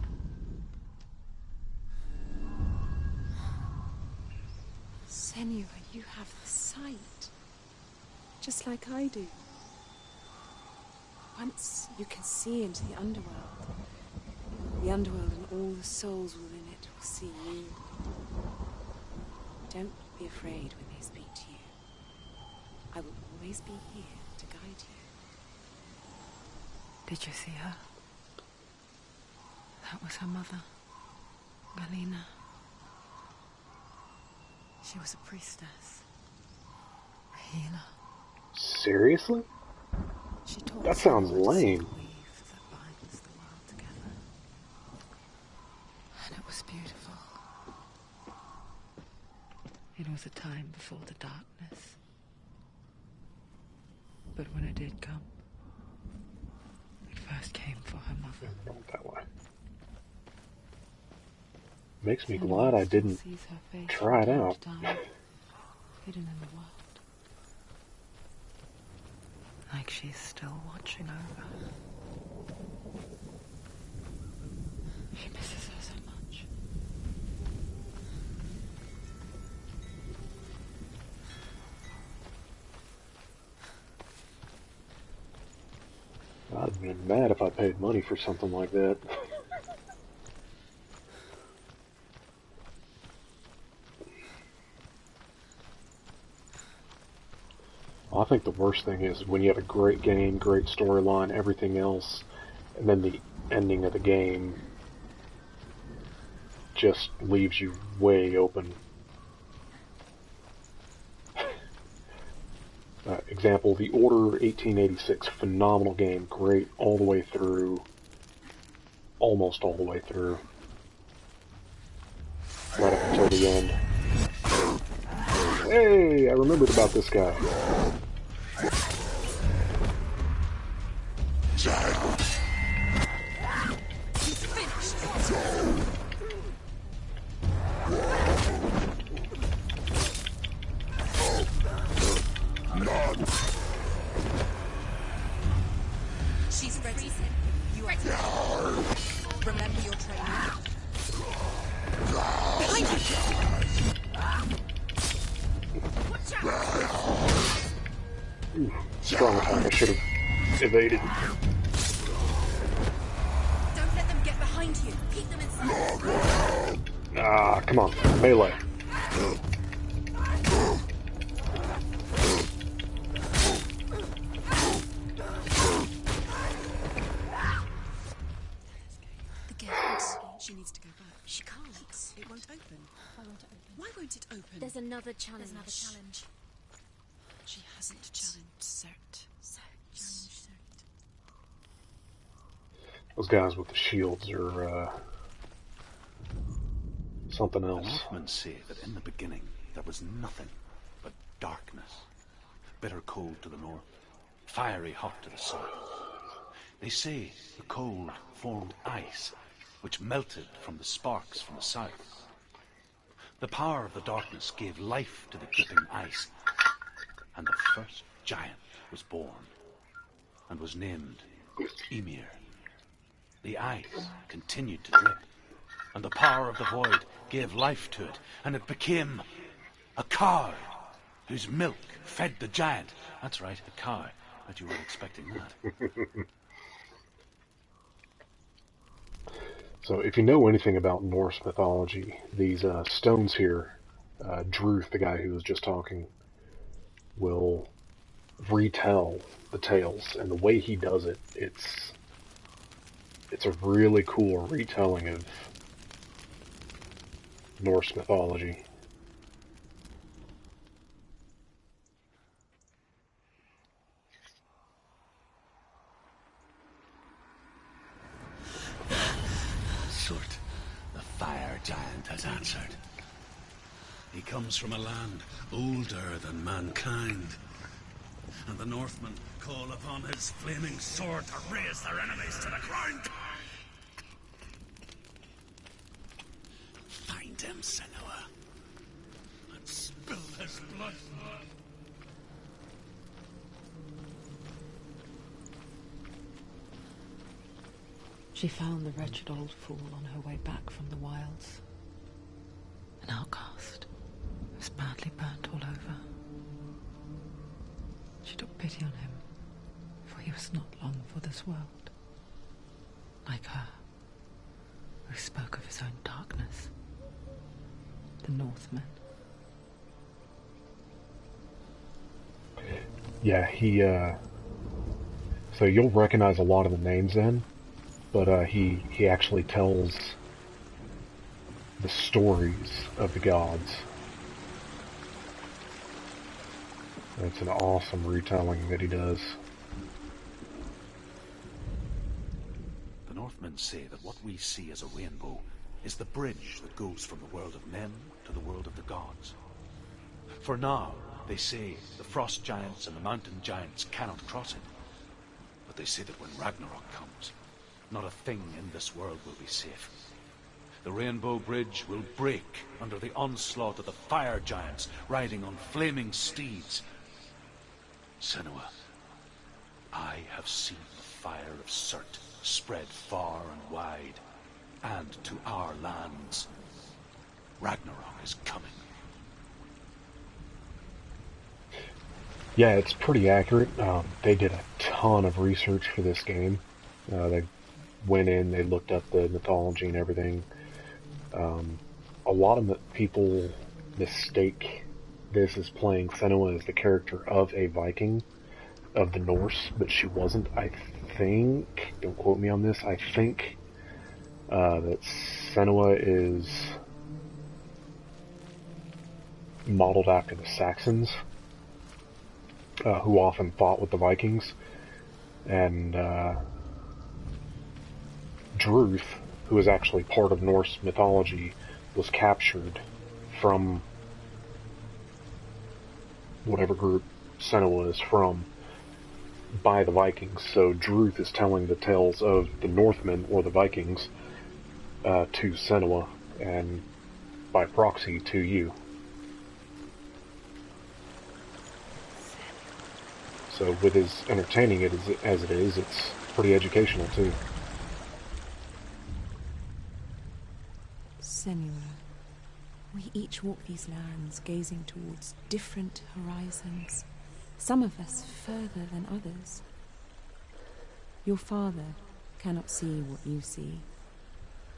Senua, you have the sight. Just like I do. Once you can see into the underworld and all the souls within it will see you. Don't be afraid when they speak to you. I will always be here to guide you. Did you see her? That was her mother, Galena. She was a priestess, a healer. Seriously? She taught That sounds Senua to see lame. the weave that binds the world together. And it was beautiful. It was a time before the darkness. But when it did come, it first came for her mother. Wrong that way. Makes me glad I didn't Sees her face try it from time out. to time, hidden in the world. Like she's still watching over. She misses her so much. I'd be mad if I paid money for something like that. I think the worst thing is when you have a great game, great storyline, everything else, and then the ending of the game just leaves you way open. Example, The Order 1886, phenomenal game, great all the way through, almost all the way through, right up until the end. Hey, I remembered about this guy. She's ready. You are ready. Remember your training. Behind you! Ooh, strong attack, I should have evaded. Don't let them get behind you. Keep them inside. Ah, come on, melee. The gate. She needs to go back. She can't. It won't open. Why won't it open? Why won't it open? There's another challenge. She hasn't challenged Cert. Those guys with the shields are, something The else. Northmen say that in the beginning there was nothing but darkness. Bitter cold to the north, fiery hot to the south. They say the cold formed ice, which melted from the sparks from the south. The power of the darkness gave life to the dripping ice, and the first giant was born, and was named Ymir. The ice continued to drip, and the power of the void gave life to it, and it became a cow, whose milk fed the giant. That's right, a cow. Bet you weren't expecting that. So if you know anything about Norse mythology, these stones here, Druth, the guy who was just talking, will retell the tales, and the way he does it, it's a really cool retelling of Norse mythology. Sort, the fire giant has answered. He comes from a land older than mankind, and the Northmen call upon his flaming sword to raise their enemies to the ground. Find him, Senua, and spill his blood. She found the wretched old fool on her way back from the wilds. An outcast, who was badly burnt all over. She took pity on him, for he was not long for this world. Like her, who spoke of his own darkness. The Northmen. Yeah, so you'll recognize a lot of the names then, but he actually tells the stories of the gods. It's an awesome retelling that he does. The Northmen say that what we see as a rainbow is the bridge that goes from the world of men to the world of the gods. For now, they say the frost giants and the mountain giants cannot cross it. But they say that when Ragnarok comes, not a thing in this world will be safe. The rainbow bridge will break under the onslaught of the fire giants riding on flaming steeds. Senua, I have seen the fire of Surt spread far and wide, and to our lands. Ragnarok is coming. Yeah, it's pretty accurate. They did a ton of research for this game. They went in, they looked up the mythology and everything. A lot of people mistake this as playing Senua as the character of a Viking of the Norse, but she wasn't. I think, don't quote me on this, I think that Senua is modeled after the Saxons, who often fought with the Vikings, and Druth, who is actually part of Norse mythology, was captured from whatever group Senua is from by the Vikings. So Druth is telling the tales of the Northmen or the Vikings to Senua, and by proxy to you. So with as entertaining as it is, it's pretty educational too. Senua, we each walk these lands gazing towards different horizons, some of us further than others. Your father cannot see what you see,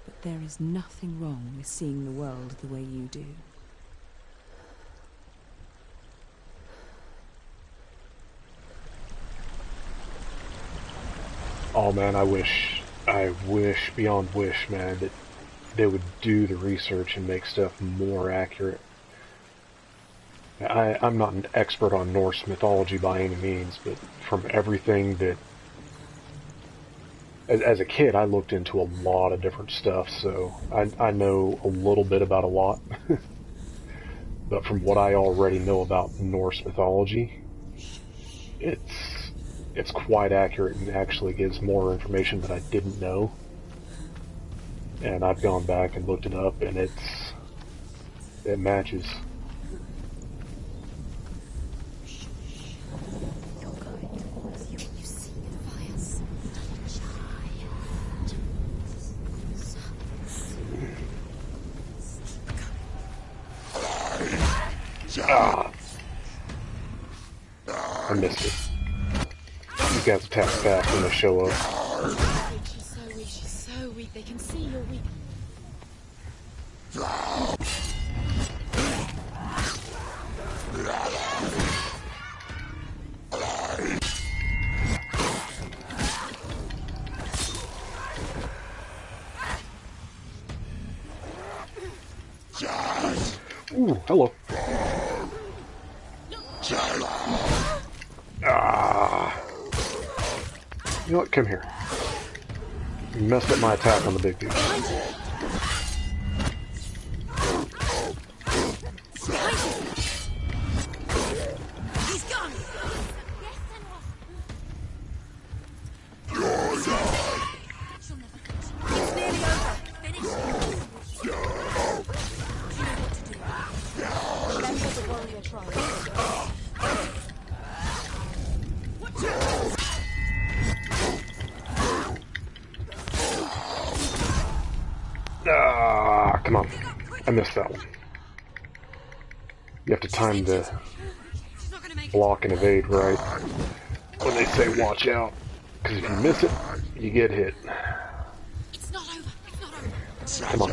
but there is nothing wrong with seeing the world the way you do. Oh man, I wish beyond wish, man, that they would do the research and make stuff more accurate. I'm not an expert on Norse mythology by any means, but from everything that... As a kid, I looked into a lot of different stuff, so I know a little bit about a lot. But from what I already know about Norse mythology, it's quite accurate and actually gives more information that I didn't know. And I've gone back and looked it up, and it matches. Ah. I missed it. You guys attack fast when they show up. She's so weak, she's so weak. They can see you're weak. Ooh, hello. Ah. You know what? Come here. You messed up my attack on the big dude. He's gone! It's nearly over. Finish it. You know what to do. Remember the warrior tribe. Ah, come on. I missed that one. You have to time the block and evade right when they say watch out. Because if you miss it, you get hit. It's not over. It's not over. Come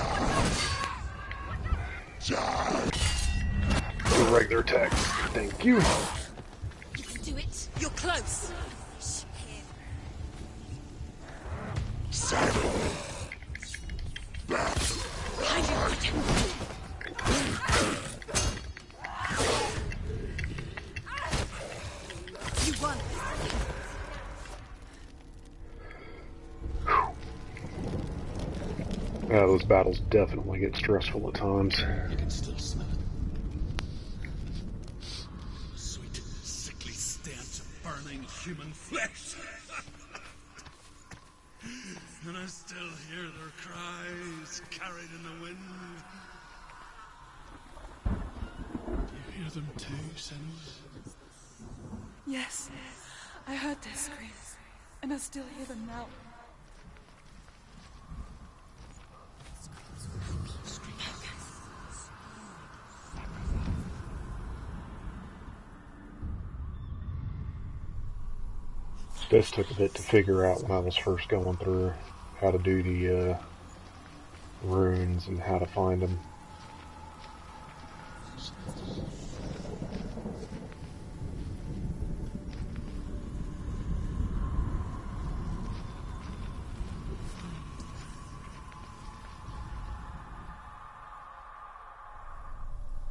on. Do a regular attack. Thank you. You can do it. You're close. You won. Yeah, those battles definitely get stressful at times. You can still smell it. Sweet, sickly stench of burning human flesh. And I still hear their cries carried in the wind. Do you hear them too, Senua? Yes. I heard their screams, and I still hear them now. This took a bit to figure out when I was first going through how to do the runes and how to find them.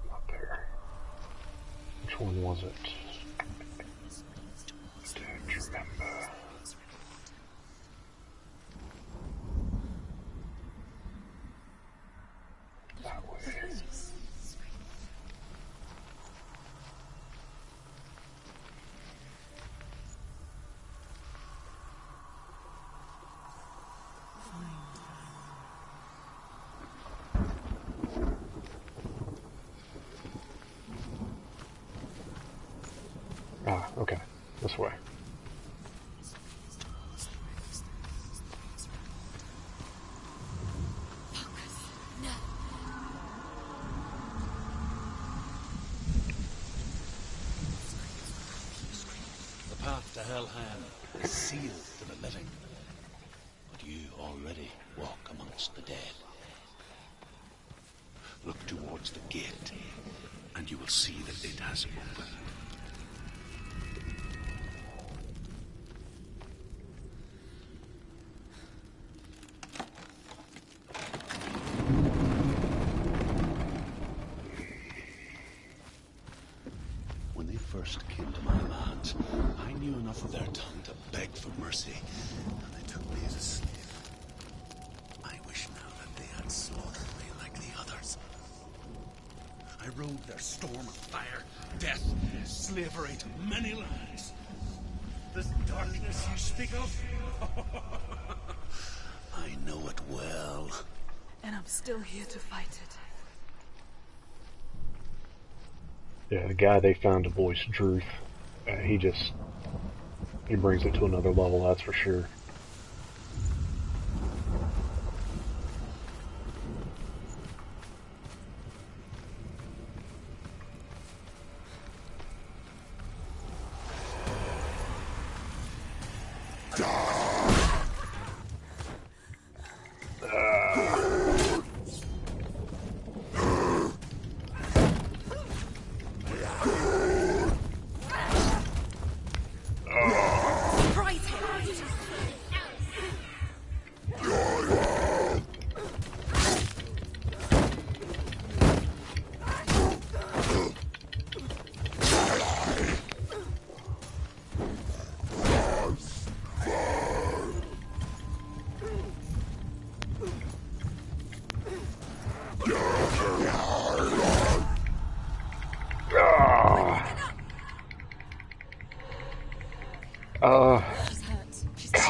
Not there. Which one was it? Don't remember. That way. Ah, okay. This way. The path to Hellhand is sealed to the living, but you already walk amongst the dead. Look towards the gate, and you will see that it has opened. When they first came to my lands, I knew enough of their tongue to beg for mercy, and they took me as a slave. I wish now that they had slaughtered me like the others. I rode their storm of fire, death, slavery to many lands. This darkness you speak of? I know it well. And I'm still here to fight it. Yeah, the guy they found to voice Druth, he brings it to another level, that's for sure.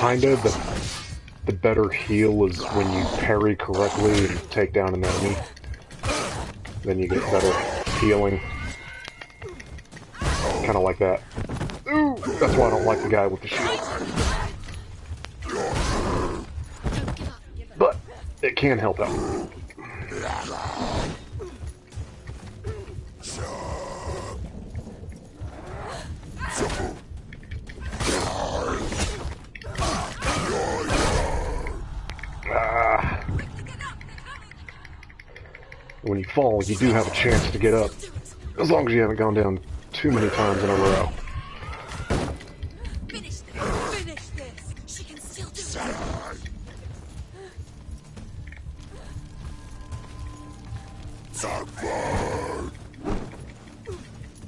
Kinda. The better heal is when you parry correctly and take down an enemy. Then you get better healing. Kinda like that. Ooh! That's why I don't like the guy with the shield. But it can help out. When you fall, you do have a chance to get up, as long as you haven't gone down too many times in a row. Finish this! Finish this! She can still do it!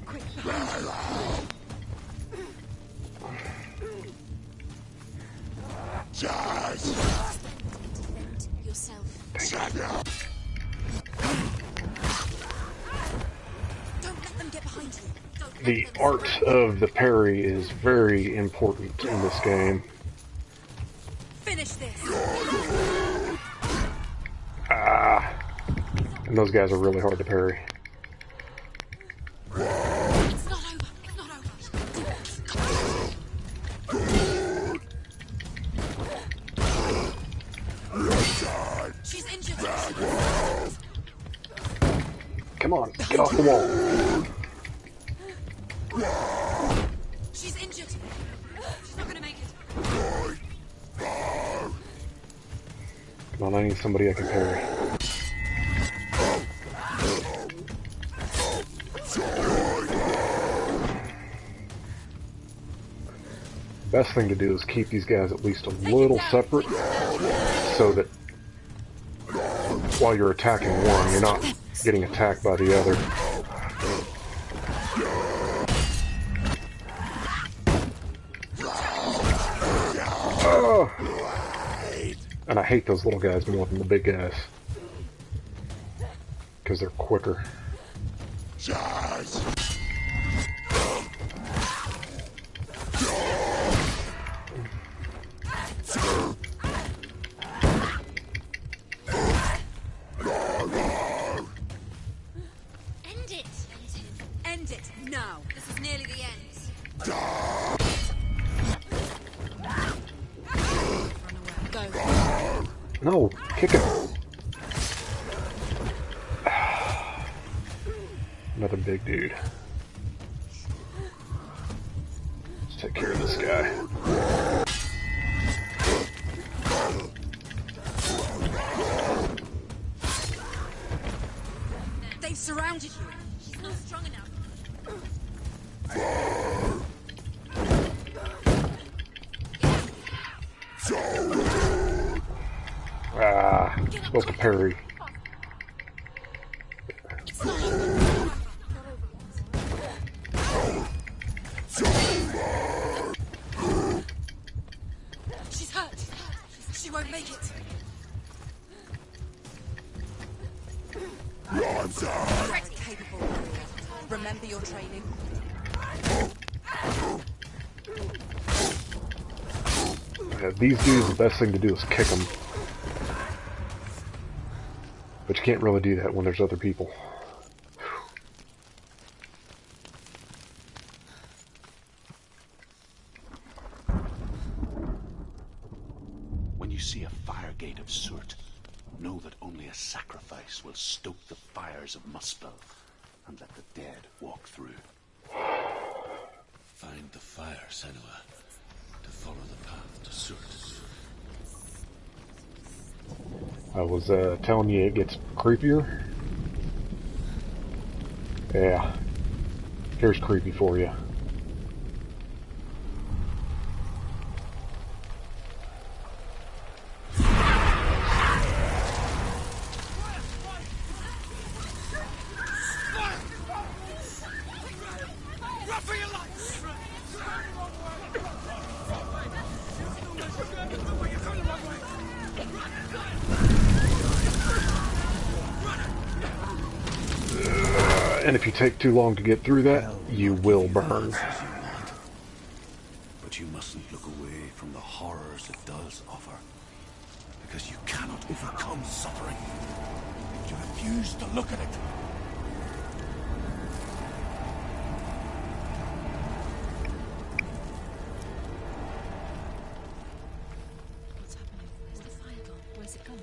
Quick, yourself. The art of the parry is very important in this game. Finish this. And those guys are really hard to parry. It's not over. It's not over. Come on, get off the wall. She's injured. She's not gonna make it. Come on, I need somebody I can parry. Best thing to do is keep these guys at least a little separate so that while you're attacking one, you're not getting attacked by the other. Oh. And I hate those little guys more than the big guys because they're quicker. End it now. This is nearly the end. Run away. Go. No, kick him. Another big dude. Let's take care of this guy. They've surrounded you. She's not strong enough. Ah, supposed to parry. She's hurt. She won't make it. Capable. Remember your training. These dudes, the best thing to do is kick them. But you can't really do that when there's other people. When you see a fire gate of Surt, know that only a sacrifice will stoke the fires of Muspel and let the dead walk through. Find the fire, Senua, to follow the path to Surt. I was telling you it gets creepier. Yeah. Here's creepy for you. And if you take too long to get through that, you will burn. But you mustn't look away from the horrors it does offer. Because you cannot overcome suffering if you refuse to look at it. What's happening? Where's the fire gone? Where's it gone?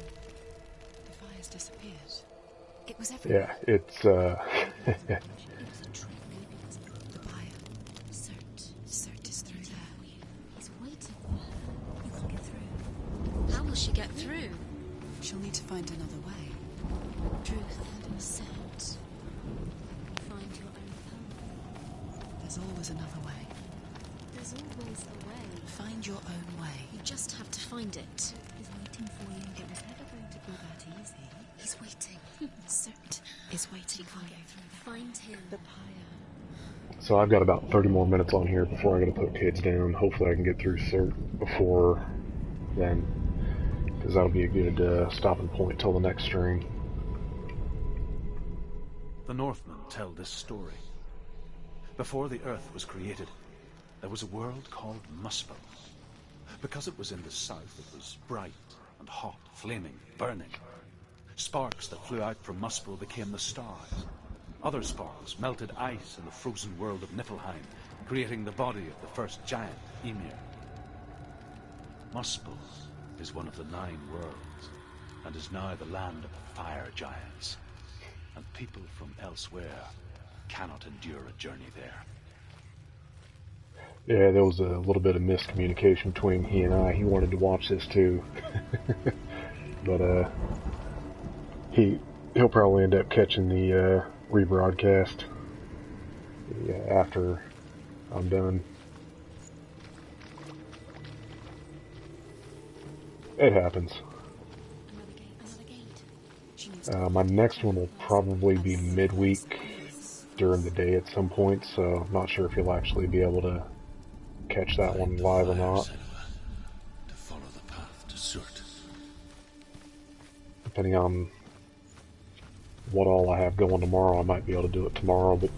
The fire's disappeared. It was everywhere. Yeah, it's It was a trick. Maybe it's the fire. Surt is through there. He's waiting for her. You can't get through. How will she get through? She'll need to find another way. Truth and Surt. Find your own path. There's always another way. There's always a way. Find your own way. You just have to find it. He's waiting for you. It was never going to be that easy. He's waiting. Surt Is waiting for you. Find him. The pyre. so I've got about 30 more minutes on here before I gotta put kids down. Hopefully I can get through Surt before then, because that'll be a good stopping point till the next stream. The Northmen tell this story. Before the earth was created, there was a world called Muspel. Because it was in the south, it was bright and hot, flaming, burning. Sparks that flew out from Muspel became the stars. Other sparks melted ice in the frozen world of Niflheim, creating the body of the first giant, Ymir. Muspel is one of the 9 worlds, and is now the land of the fire giants. And people from elsewhere cannot endure a journey there. Yeah, there was a little bit of miscommunication between he and I. He wanted to watch this too. But he'll probably end up catching the rebroadcast after I'm done. It happens. My next one will probably be midweek during the day at some point, so I'm not sure if you'll actually be able to catch that one live or not. To follow the path to Surt. Depending on what all I have going tomorrow, I might be able to do it tomorrow, but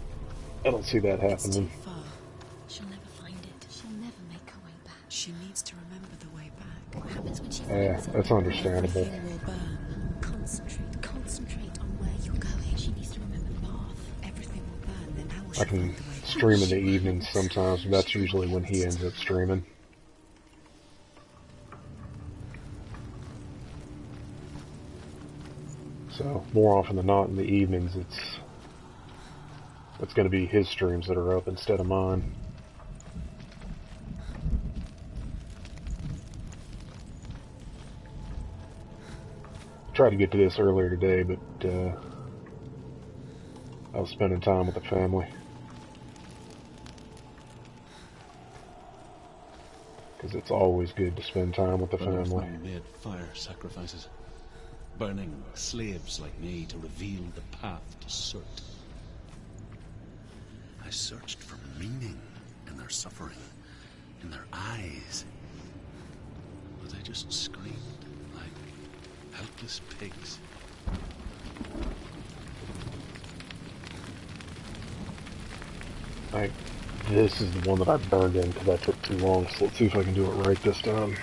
I don't see that It's happening. too far. She'll never find it. She'll never make her way back. She needs to remember the way back. What happens when she Yeah, finds it? that's understandable. Everything will burn. Concentrate on where you're going. She needs to remember the path. Everything will burn, then how will she I can find the way back? stream in the evenings sometimes, but that's usually when he ends up streaming. So, more often than not in the evenings, it's going to be his streams that are up instead of mine. Tried to get to this earlier today, but I was spending time with the family. Because it's always good to spend time with the The family. Northmen made fire sacrifices, burning slaves like me to reveal the path to Surt. I searched for meaning in their suffering, in their eyes. But they just screamed like helpless pigs. This is the one that I burned in because I took too long, so let's see if I can do it right this time.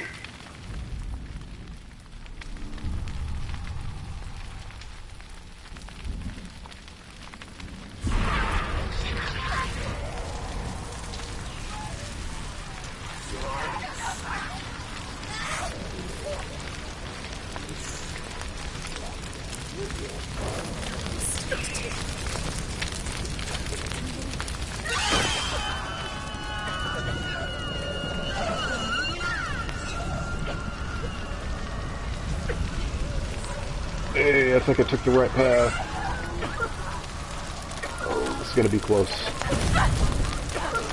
Hey, I think I took the right path. Oh, this is gonna be close.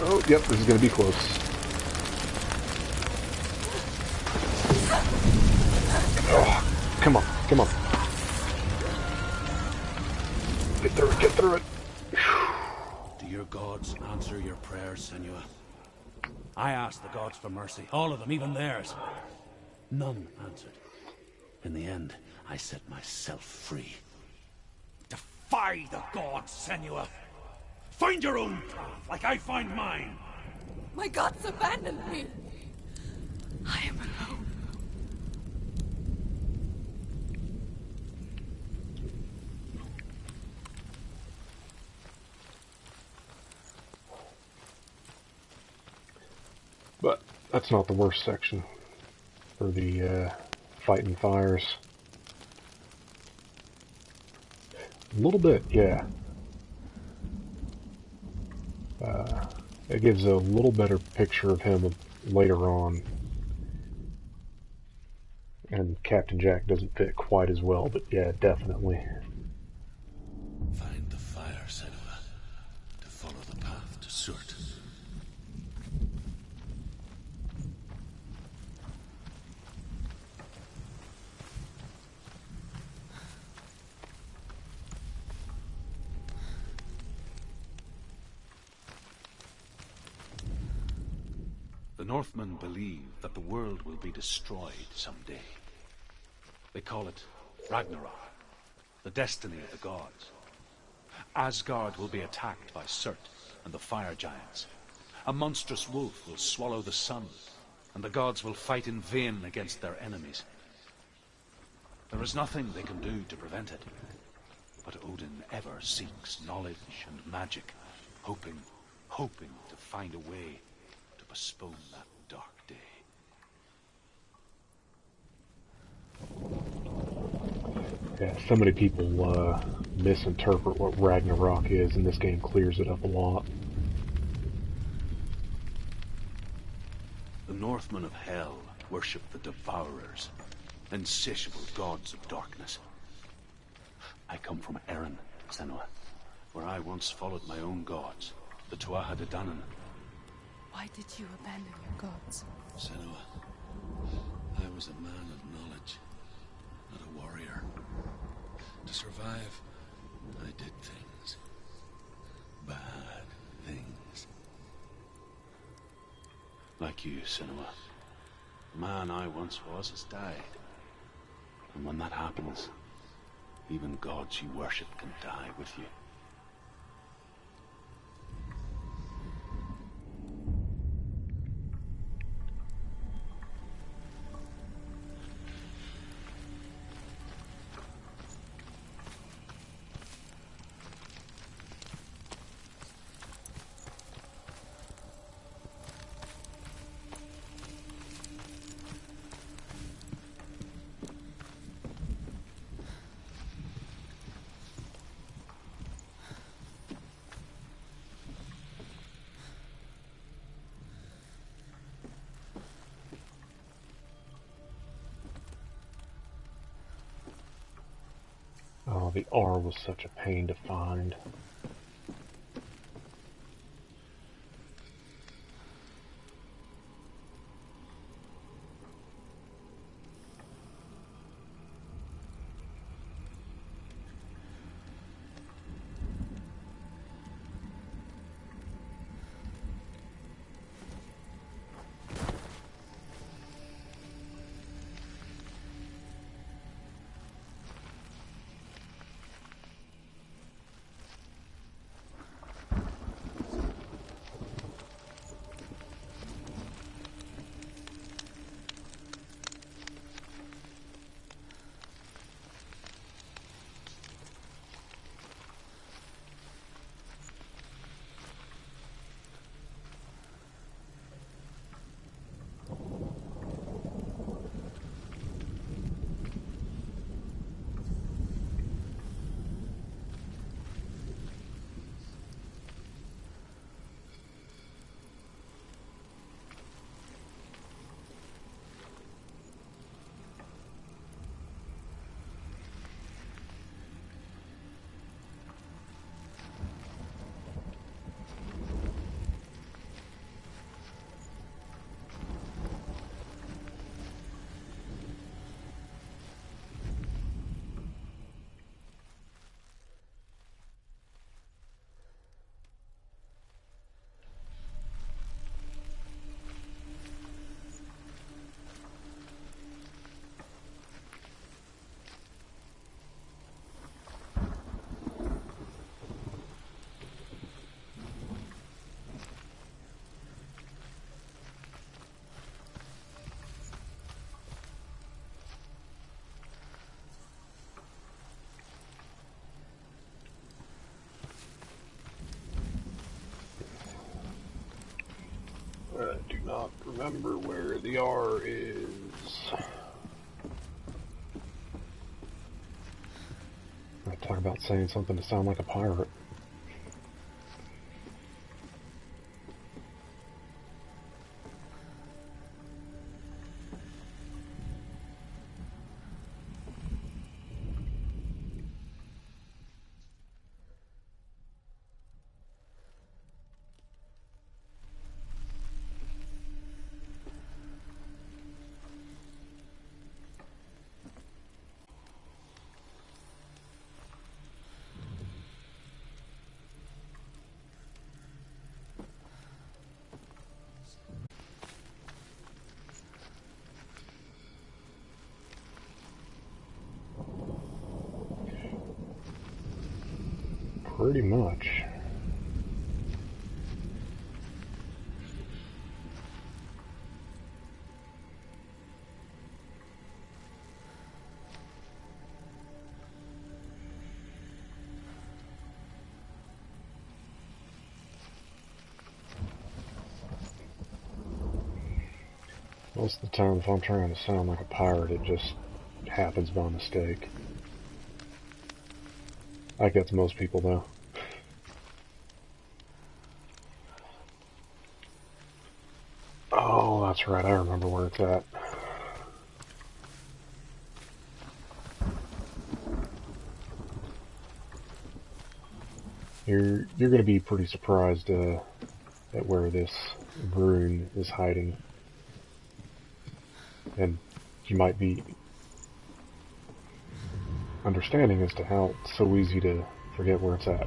Oh, yep, this is gonna be close. Oh, come on, come on. Get through it, get through it. Do your gods answer your prayers, Senua? I asked the gods for mercy, all of them, even theirs. None answered. In the end, I set myself free. Defy the gods, Senua! Find your own path, like I find mine! My gods abandoned me. I am alone. But that's not the worst section for the fighting fires. A little bit, yeah. It gives a little better picture of him later on. And Captain Jack doesn't fit quite as well, but yeah, definitely. Find the fire, Senua, to follow the path to Surt. The Northmen believe that the world will be destroyed someday. They call it Ragnarok, the destiny of the gods. Asgard will be attacked by Surt and the fire giants. A monstrous wolf will swallow the sun, and the gods will fight in vain against their enemies. There is nothing they can do to prevent it, but Odin ever seeks knowledge and magic, hoping to find a way to postpone that dark day. Yeah, so many people misinterpret what Ragnarok is, and this game clears it up a lot. The Northmen of Hell worship the Devourers, insatiable gods of darkness. I come from Erin, Senua, where I once followed my own gods, the Tuatha De Danann. Why did you abandon your gods? Senua, I was a man of knowledge, not a warrior. To survive, I did things. Bad things. Like you, Senua. The man I once was has died. And when that happens, even gods you worship can die with you. Oh, the R was such a pain to find. I do not remember where the R is. I talk about saying something to sound like a pirate. Pretty much. Most of the time, if I'm trying to sound like a pirate, it just happens by mistake. I think that's most people, though. Oh, that's right. I remember where it's at. You're going to be pretty surprised at where this rune is hiding, and you might be understanding as to how it's so easy to forget where it's at.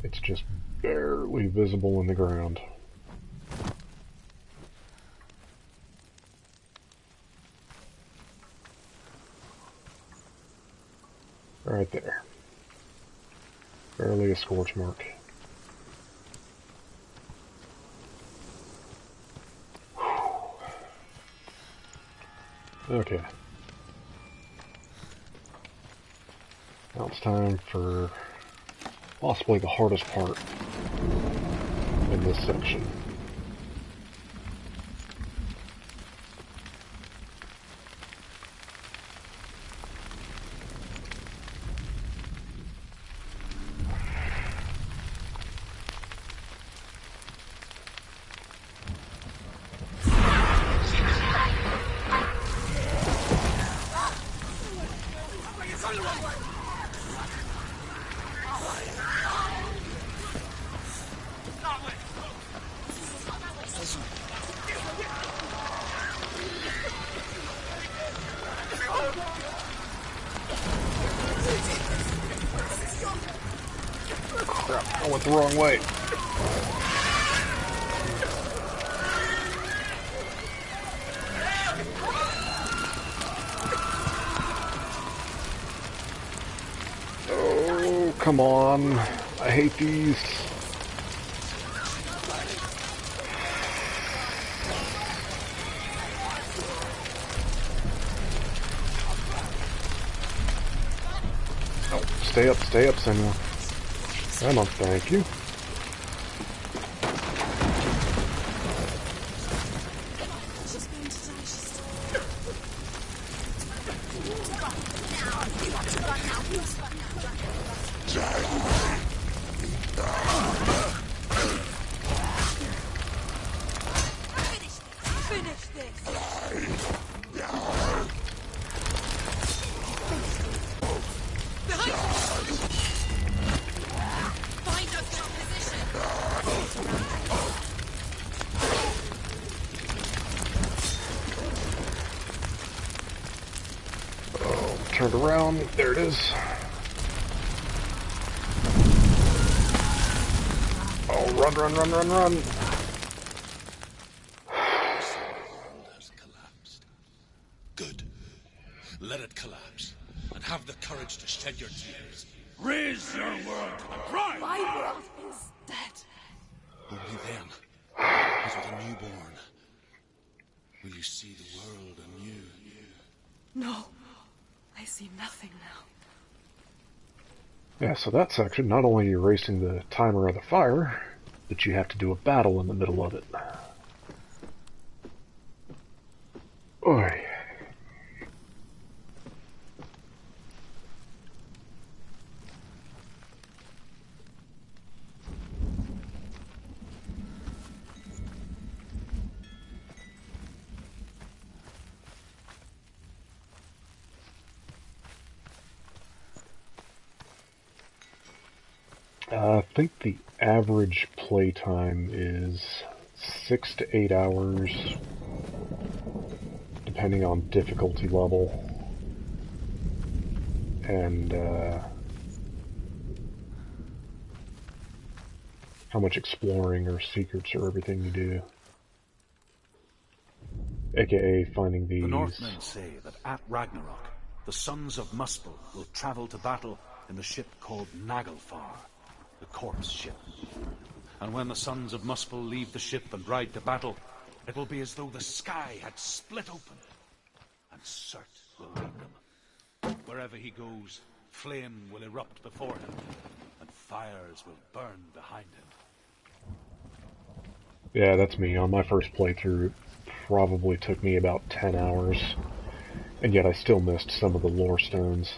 It's just barely visible in the ground. Right there. Barely a scorch mark. Okay. Now it's time for possibly the hardest part in this section. Crap, I went the wrong way. Oh, come on. I hate these. Oh, stay up, Senua. Come on, thank you. Turned around. There it is. Oh, run, run, run, run, run. Has collapsed. Good. Let it collapse, and have the courage to shed your tears. Raise your world to the pride! My world is dead. Only then, as with a newborn, will you see the world anew. No. I see nothing now. Yeah, so that section, not only are you erasing the timer of the fire, but you have to do a battle in the middle of it. Oy. I think the average playtime is 6 to 8 hours, depending on difficulty level, and how much exploring or secrets or everything you do. AKA finding these. The Northmen say that at Ragnarok, the sons of Muspel will travel to battle in the ship called Naglfar, the corpse ship. And when the sons of Muspel leave the ship and ride to battle, it will be as though the sky had split open, and Surt will lead them. Wherever he goes, flame will erupt before him, and fires will burn behind him. Yeah, that's me. On my first playthrough, it probably took me about 10 hours. And yet I still missed some of the lore stones.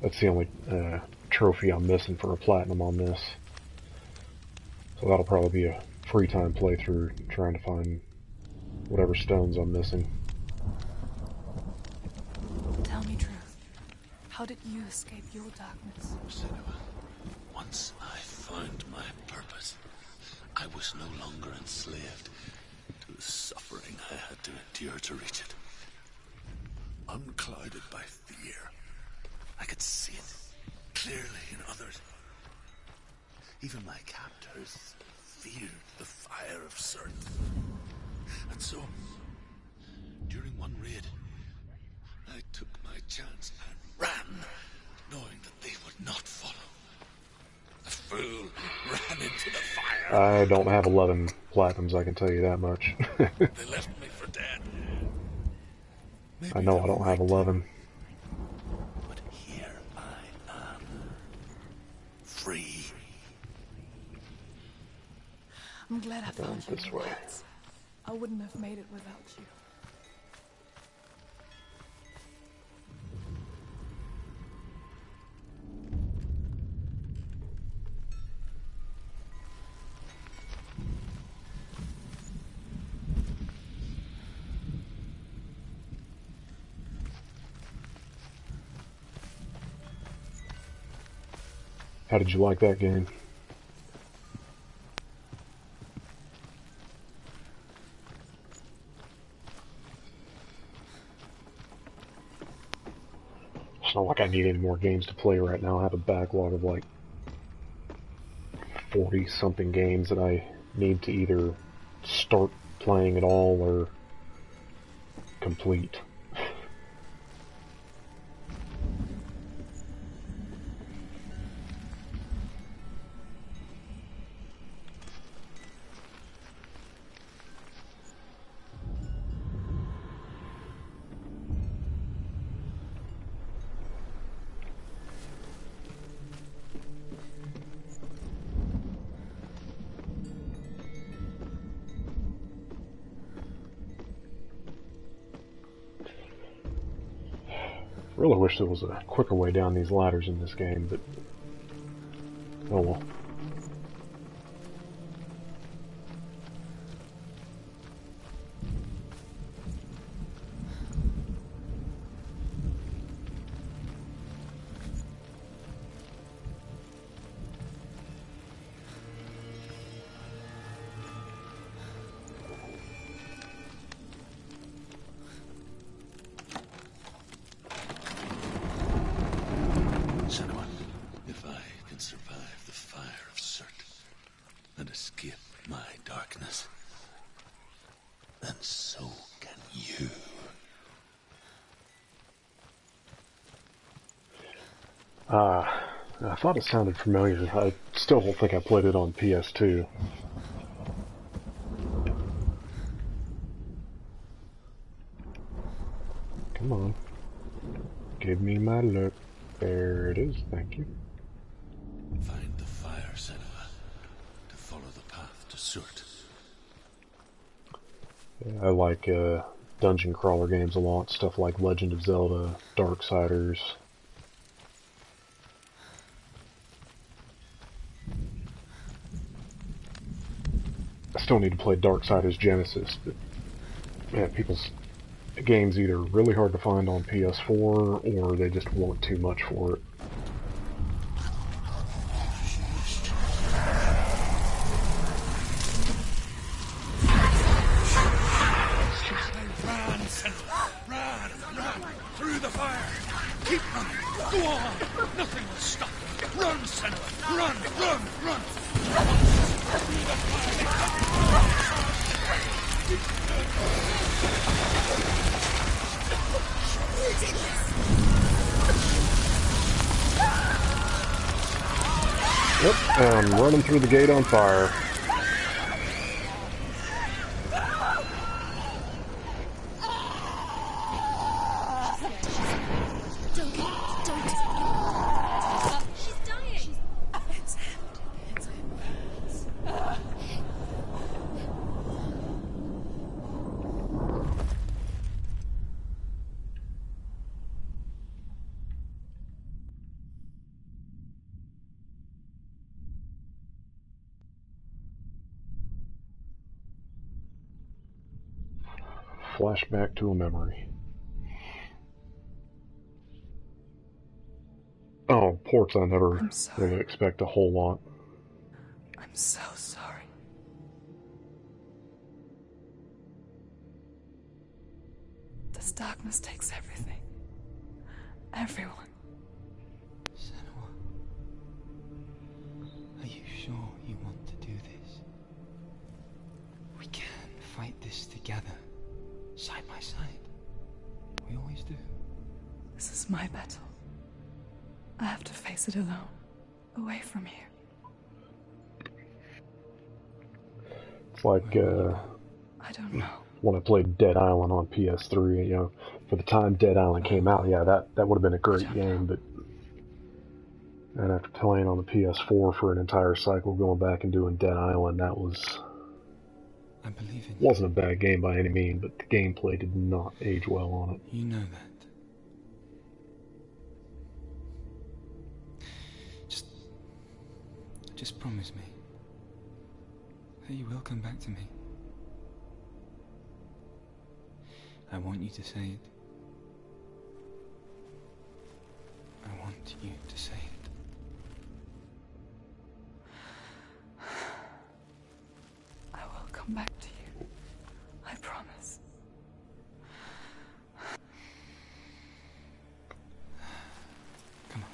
That's the only trophy I'm missing for a platinum on this. So that'll probably be a free time playthrough, trying to find whatever stones I'm missing. Tell me truth. How did you escape your darkness? Senua, once I found my purpose, I was no longer enslaved to the suffering I had to endure to reach it. Unclouded by fear, I could see it clearly in others. Even my captors feared the fire of Surt. And so, during one raid, I took my chance and ran, knowing that they would not follow. The fool ran into the fire. I don't have 11 platinums, I can tell you that much. They left me for dead. I know I don't have 11. But here I am. Free. I'm glad I found you. This way. I wouldn't have made it without you. How did you like that game? It's not like I need any more games to play right now. I have a backlog of like 40-something games that I need to either start playing at all or complete. Really wish there was a quicker way down these ladders in this game, but oh well. Senua, if I can survive the fire of Surt and escape my darkness, then so can you. I thought it sounded familiar. I still don't think I played it on PS2. Come on. Give me my look. There it is, thank you. Find the fire, Senua, to follow the path to Surt. I like dungeon crawler games a lot, stuff like Legend of Zelda, Darksiders. I still need to play Darksiders Genesis, but man, people's game's either really hard to find on PS4 or they just want too much for it. Run, Senua! Run through the fire! Keep running! Go on! Nothing will stop you! Run, Senua! Run! Through the fire! Yep, I'm running through the gate on fire. She's dying. It's him. flashback to a memory. Oh, ports I never really expect a whole lot. I'm so sorry. This darkness takes everything. Everyone. Senua, are you sure you want to do this? We can fight this together, side by side. We always do. This is my battle. I have to face it alone, away from here. It's like, I don't know. when I played Dead Island on PS3, you know, for the time Dead Island came out, yeah, that would have been a great game, but and after playing on the PS4 for an entire cycle, going back and doing Dead Island, that I believe in wasn't a bad game by any means, but the gameplay did not age well on it. you. You know that. Just promise me that you will come back to me. I want you to say it. I want you to say it. I will come back to you. I promise. Come on.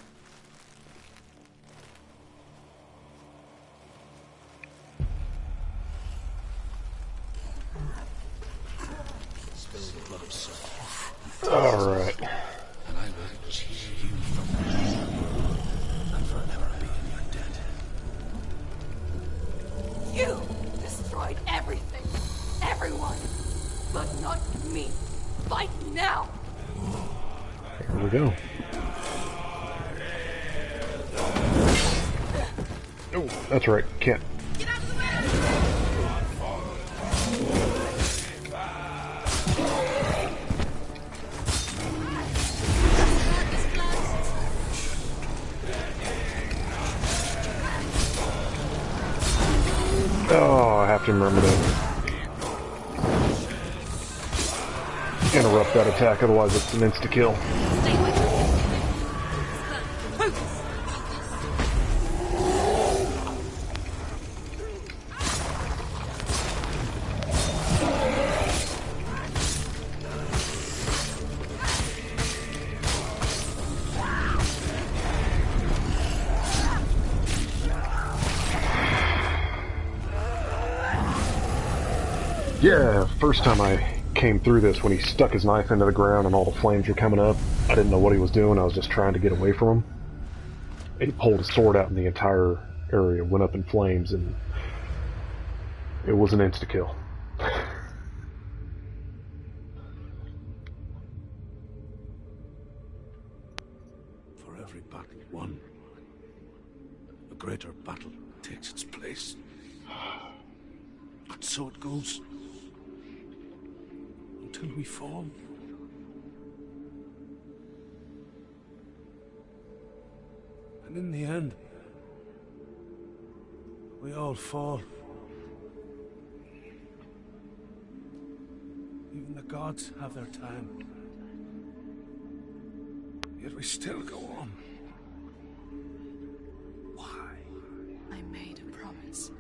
Alright. And I will cheer you from and forever be in your debt. You destroyed everything, everyone, but not me. Fight now. Here we go. Oh, that's right. Can't. Oh, I have to remember to interrupt that attack, otherwise it's an insta-kill. Yeah, first time I came through this, when he stuck his knife into the ground and all the flames were coming up, I didn't know what he was doing, I was just trying to get away from him. He pulled his sword out and the entire area went up in flames, and it was an insta-kill. For every battle won, a greater battle takes its place. But so it goes. Until we fall. And in the end, we all fall. Even the gods have their time. Yet we still go on. Why? I made a promise,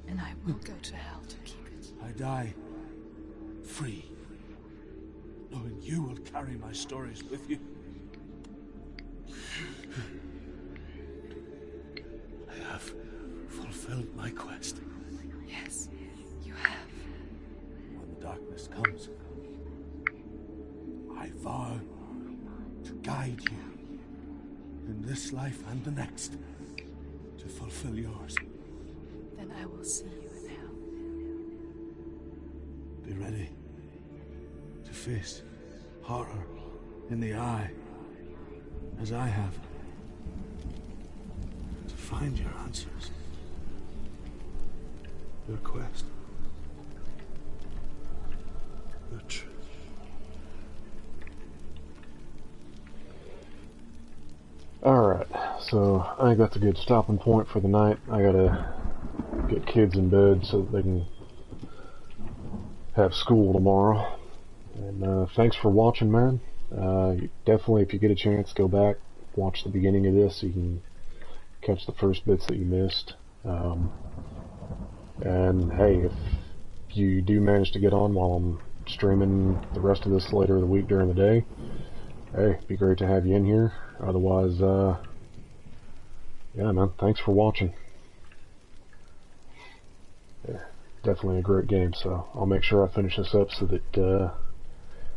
and I will go to hell to keep it. I die free, knowing you will carry my stories with you. I have fulfilled my quest. Yes, you have. When the darkness comes, I vow to guide you in this life and the next to fulfill yours. Then I will see you in hell. Be ready to face horror in the eye, as I have, to find your answers, your quest, your truth. Alright, so I think that's a good stopping point for the night. I gotta get kids in bed so that they can have school tomorrow. And thanks for watching, man. Definitely, if you get a chance, go back, watch the beginning of this so you can catch the first bits that you missed. And hey, if you do manage to get on while I'm streaming the rest of this later in the week during the day, hey, it'd be great to have you in here. Otherwise, yeah, man, thanks for watching. Yeah, definitely a great game, so I'll make sure I finish this up so that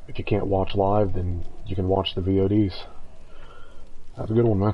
if you can't watch live, then you can watch the VODs. Have a good one, man.